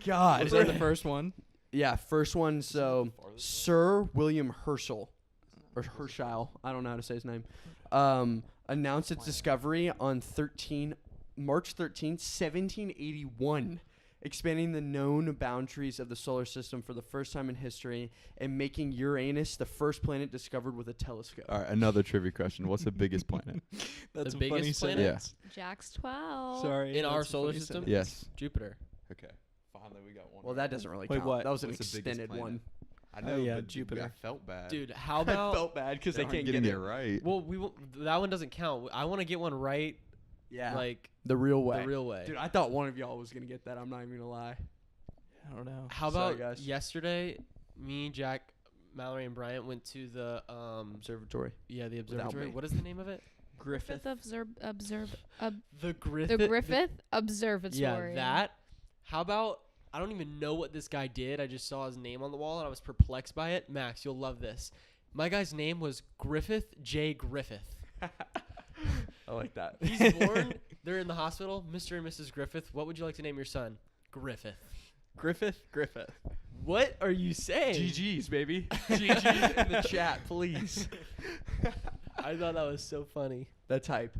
D: God.
E: Was that the first one?
D: Yeah, first one. So, Sir William Herschel, or Herschel, I don't know how to say his name, announced its discovery on March 13th, 1781, expanding the known boundaries of the solar system for the first time in history and making Uranus the first planet discovered with a telescope.
A: All right, another trivia question. What's the biggest planet?
E: That's
C: The
E: a funny
C: biggest planet?
E: sentence.
B: Jack's 12.
E: Sorry.
C: In our
E: that's a
C: solar
E: funny
C: system?
E: sentence.
A: Yes.
C: Jupiter.
A: Okay. Finally, we got one.
D: Well, that doesn't really
E: Wait,
D: count.
E: what?
D: That was an
A: What's the biggest
D: extended
A: planet?
D: one.
A: I
E: Oh,
A: know,
E: yeah,
A: but
E: Jupiter.
A: I felt bad.
C: Dude, how
D: I
C: about
D: felt bad because they
A: aren't
D: can't
A: getting
D: get
A: it right.
C: well, that one doesn't count. I want to get one right,
D: Yeah,
C: like
D: the real way.
C: the real way.
D: Dude, I thought one of y'all was gonna get that. I'm not even gonna lie.
E: I don't know.
C: How
D: Sorry,
C: about
D: guys.
C: yesterday? Me, Jack, Mallory, and Bryant went to the
D: Observatory.
C: the
D: Without
C: observatory.
D: me.
C: What is the name of it?
E: Griffith.
C: The Griffith.
B: The Griffith Observatory.
C: Yeah, that. How about? I don't even know what this guy did. I just saw his name on the wall and I was perplexed by it. Max, you'll love this. My guy's name was Griffith J. Griffith.
D: I like that.
C: He's born. They're in the hospital. Mr. and Mrs. Griffith. What would you like to name your son? Griffith.
D: Griffith.
C: What are you saying?
D: GG's, baby. GG's in the chat, please.
C: I thought that was so funny.
D: That's hype.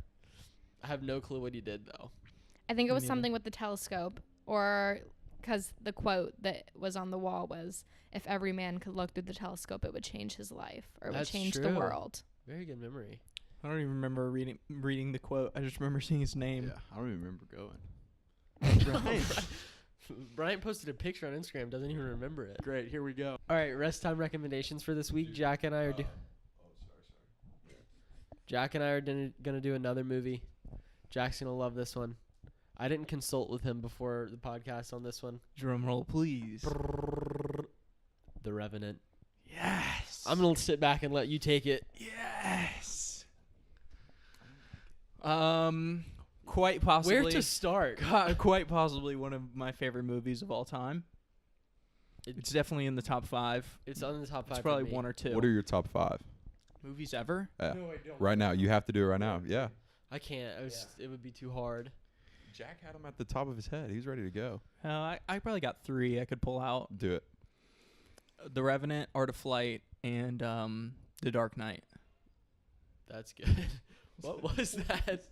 C: I have no clue what he did though.
B: I think it was
E: Me neither.
B: something with the telescope, or because the quote that was on the wall was, "If every man could look through the telescope, it would change his life, or it would
C: That's
B: change the
C: true.
B: world."
C: Very good memory.
E: I don't even remember reading the quote. I just remember seeing his name.
A: Yeah, I don't even remember going.
D: Right.
C: Bryant posted a picture on Instagram. Doesn't even remember it.
D: Great, here we go.
C: All right, rest time recommendations for this week. Jack and I are Jack and I are gonna do another movie. Jack's gonna love this one. I didn't consult with him before the podcast on this one.
E: Drum roll, please.
C: The Revenant.
E: Yes.
C: I'm gonna sit back and let you take it.
E: Yes. Quite possibly.
C: Where to start?
E: Quite possibly one of my favorite movies of all time. It's definitely in the top 5.
C: It's on the top 5.
E: It's probably 1 or 2.
A: What are your top 5?
E: movies ever?
A: Yeah.
D: No, I don't.
A: Right now, you have to do it right now. Yeah.
C: I can't. It would be too hard.
A: Jack had him at the top of his head. He's ready to go.
E: I probably got 3 I could pull out.
A: Do it.
E: The Revenant, Art of Flight, and The Dark Knight
C: That's good. What was that?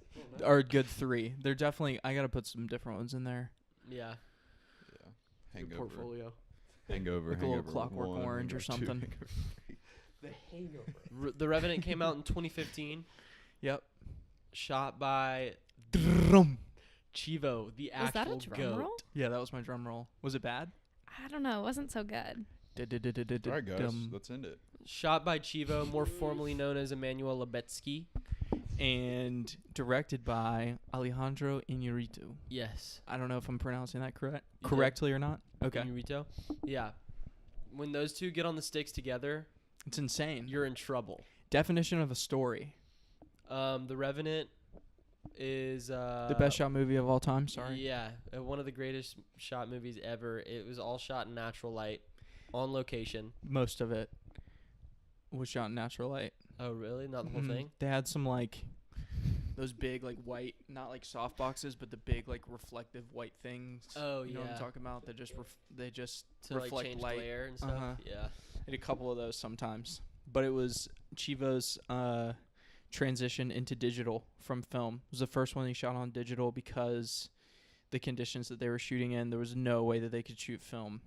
E: are a good 3. They're definitely. I gotta put some different ones in there.
C: Yeah.
A: Yeah.
D: Your
A: Hangover.
D: portfolio.
A: Hangover.
E: Like a little
A: Hangover
E: Clockwork
A: 1,
E: Orange or
A: Hangover 2,
E: something.
A: Hangover 3.
D: The Hangover.
C: The Revenant came out in 2015.
E: Yep.
C: Shot by Chivo, the
B: Was that
C: actual
B: a drum
C: goat.
B: roll?
E: Yeah, that was my drum roll. Was it bad?
B: I don't know. It wasn't so good.
A: All right, guys. Let's end it.
C: Shot by Chivo, more formally known as Emmanuel Lubetsky.
E: And directed by Alejandro Iñárritu.
C: Yes.
E: I don't know if I'm pronouncing that
C: You did.
E: correctly or not. Okay.
C: Iñárritu. Yeah. When those two get on the sticks together,
E: It's insane.
C: you're in trouble.
E: Definition of a story.
C: The Revenant is
E: The best shot movie of all time. Sorry.
C: Yeah, one of the greatest shot movies ever. It was all shot in natural light, on location.
E: Most of it. was shot in natural light.
C: Oh, really? Not the whole
E: Mhm.
C: thing?
E: They had some like those big like white, not like soft boxes, but the big like reflective white things.
C: Oh,
E: You know what I'm
C: yeah.
E: talking about? They just
C: To like
E: reflect
C: change
E: light.
C: glare and stuff.
E: Uh-huh.
C: Yeah.
E: I did a couple of those sometimes, but it was Chivo's transition into digital from film. It was the first one he shot on digital because the conditions that they were shooting in, there was no way that they could shoot film.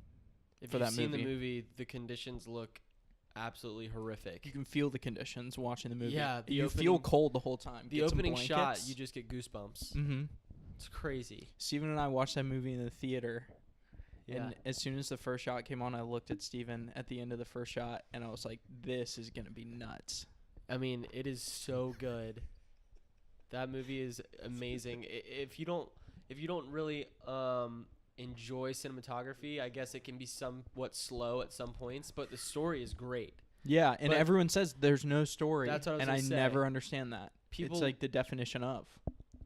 C: If
E: For
C: you've
E: that
C: seen
E: movie.
C: the movie, the conditions look absolutely horrific.
E: You can feel the conditions watching the movie.
C: Yeah, the
E: you feel
C: opening-
E: cold the whole time.
C: The
E: Get some
C: opening shot,
E: blankets.
C: you just get goosebumps.
E: Mm-hmm.
C: It's crazy.
E: Steven and I watched that movie in the theater.
C: Yeah.
E: And as soon as the first shot came on, I looked at Steven at the end of the first shot, and I was like, this is going to be nuts.
C: I mean, it is so good. That movie is amazing. If you don't really enjoy cinematography, I guess it can be somewhat slow at some points, but the story is great.
E: Yeah, and
C: But
E: everyone says there's no story,
C: that's what I was
E: and
C: gonna
E: I
C: say.
E: never understand that.
C: People
E: It's like the definition of.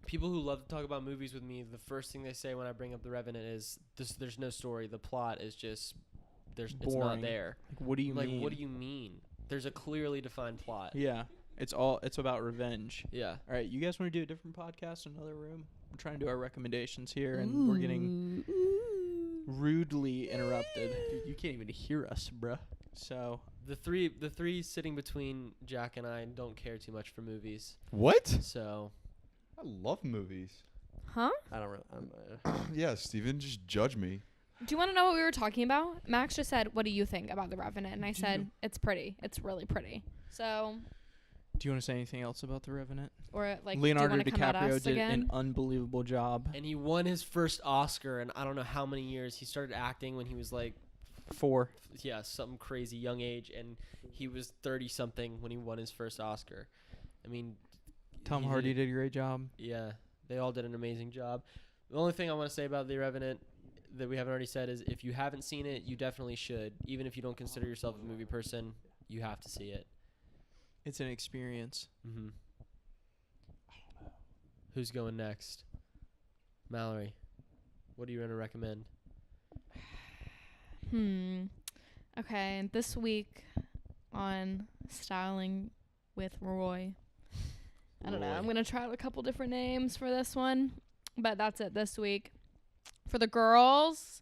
C: people who love to talk about movies with me, the first thing they say when I bring up The Revenant is there's no story. The plot is just it's not
E: Boring.
C: there.
E: Like, what do you mean?
C: What do you mean? There's a clearly defined plot.
E: Yeah, it's about revenge.
C: Yeah.
E: All right, you guys want to do a different podcast in another room? We're trying to do our recommendations here, and we're getting rudely interrupted.
D: Dude, you can't even hear us, bruh.
E: So
C: The three sitting between Jack and I don't care too much for movies.
A: What?
C: So
A: I love movies.
B: Huh?
D: I don't really.
A: Yeah, Steven, just judge me.
B: Do you want to know what we were talking about? Max just said, "What do you think about The Revenant?" And I
E: Do
B: said,
E: you-
B: "It's pretty. It's really pretty." So,
E: do you want to say anything else about The Revenant?
B: or like,
E: Leonardo
B: do you want to come at
E: DiCaprio
B: us
E: did
B: again?
E: an unbelievable job.
C: and he won his first Oscar in I don't know how many years. He started acting when he was like
E: 4.
C: some crazy young age, and he was 30 something when he won his first Oscar. I mean,
E: Tom
C: he
E: Hardy did a great job.
C: Yeah, they all did an amazing job. The only thing I want to say about The Revenant that we haven't already said is if you haven't seen it, you definitely should. Even if you don't consider yourself a movie person, you have to see it.
E: It's an experience.
C: Mm-hmm. Who's going next? Mallory, what are you going to recommend?
B: Okay, this week on Styling with Roy. I don't know.
C: Roy.
B: I'm going to try out a couple different names for this one, but that's it this week. For the girls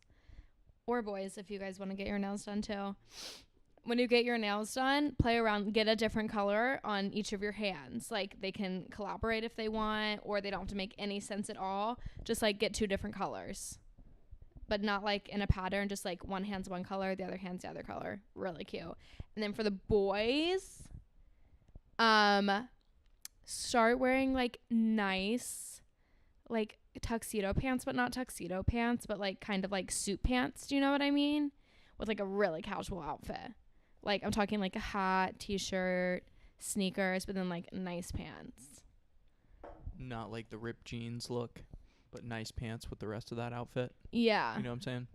B: or boys, if you guys want to get your nails done too. When you get your nails done, play around, get a different color on each of your hands. Like, they can collaborate if they want, or they don't have to make any sense at all. Just like get 2 different colors, but not like in a pattern. Just like one hand's one color, the other hand's the other color. Really cute. And then for the boys, start wearing like nice, like tuxedo pants, but not tuxedo pants, but like kind of like suit pants. Do you know what I mean? With like a really casual outfit. Like, I'm talking like a hat, t-shirt, sneakers, but then like nice pants.
E: Not like the ripped jeans look, but nice pants with the rest of that outfit.
B: Yeah.
E: You know what I'm saying?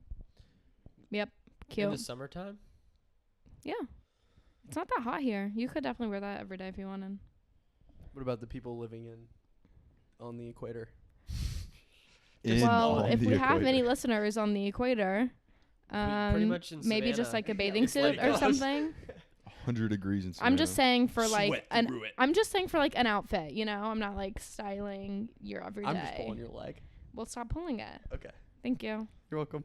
C: In
B: Cute.
C: the summertime?
B: Yeah. It's not that hot here. You could definitely wear that every day if you wanted.
D: What about the people living on the equator?
B: Well,
A: On
B: if
A: the
B: we have any
A: equator.
B: listeners on the equator,
C: Pretty much in
B: maybe just
C: Savannah.
B: like a bathing
D: It's
B: suit
D: like
B: or
D: us.
B: something.
A: 100 degrees in
B: I'm just
A: Savannah.
B: saying for like
D: Sweat
B: an
D: through it.
B: I'm just saying for like an outfit, you know? I'm not like styling your everyday.
D: I'm just pulling your leg.
B: Well, stop pulling it.
D: Okay.
B: Thank you.
D: You're welcome.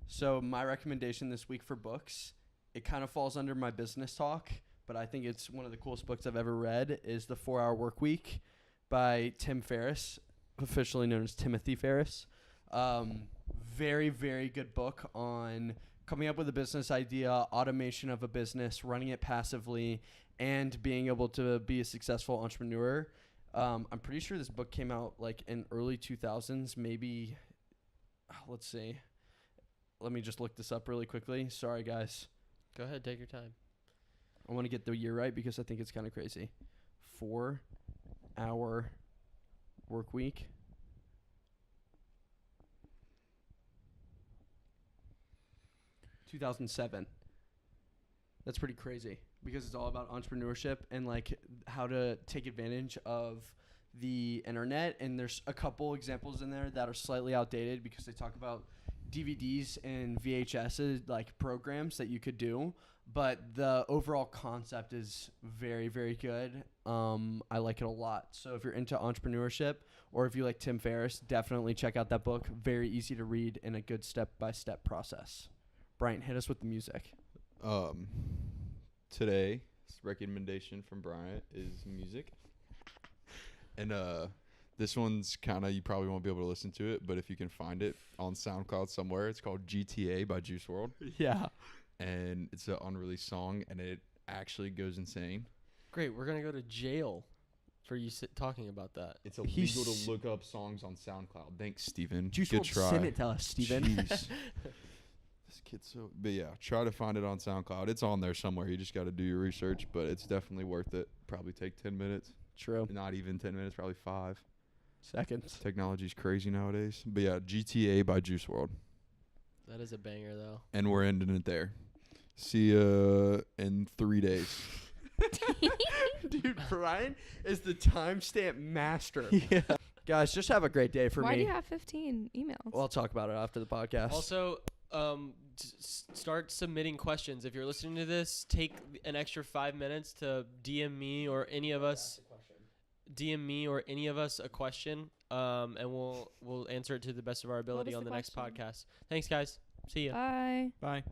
D: So my recommendation this week for books, it kind of falls under my business talk, but I think it's one of the coolest books I've ever read, is The 4-Hour Workweek by Tim Ferriss, officially known as Timothy Ferriss. Very, very good book on coming up with a business idea, automation of a business, running it passively, and being able to be a successful entrepreneur. I'm pretty sure this book came out like in early 2000s, maybe. Let's see. Let me just look this up really quickly. Sorry, guys.
C: Go ahead, take your time.
D: I want to get the year right because I think it's kind of crazy. 4-Hour Workweek. 2007. That's pretty crazy because it's all about entrepreneurship and like how to take advantage of the internet. And there's a couple examples in there that are slightly outdated because they talk about DVDs and VHS like programs that you could do, but the overall concept is very, very good. I like it a lot. So if you're into entrepreneurship or if you like Tim Ferriss, definitely check out that book. Very easy to read and a good step-by-step process. Brian, hit us with the music.
A: Today's recommendation from Bryant is music. And this one's kind of, you probably won't be able to listen to it, but if you can find it on SoundCloud somewhere, it's called GTA by Juice WRLD.
D: Yeah.
A: And it's an unreleased song, and it actually goes insane.
C: Great, we're gonna go to jail for you talking about that.
A: It's illegal to look up songs on SoundCloud. Thanks, Steven.
D: Juice
A: Good
D: WRLD,
A: try.
D: send it to us, Steven.
A: Jeez. This kid's so... But yeah, try to find it on SoundCloud. It's on there somewhere. You just got to do your research, but it's definitely worth it. Probably take 10 minutes.
D: True.
A: Not even 10 minutes, probably 5.
D: Seconds.
A: Technology's crazy nowadays. But yeah, GTA by Juice WRLD.
C: That is a banger, though.
A: And we're ending it there. See ya in 3 days.
D: Dude, Brian is the timestamp master.
E: Yeah.
D: Guys, just have a great day for
B: Why
D: me.
B: do you have 15 emails?
D: Well, I'll talk about it after the podcast.
C: Also, start submitting questions. If you're listening to this, take an extra 5 minutes to DM me or any of us. A question, and we'll answer it to the best of our ability
B: was
C: on
B: the
C: the next
B: question?
C: podcast. Thanks, guys. See ya.
B: Bye.
E: Bye.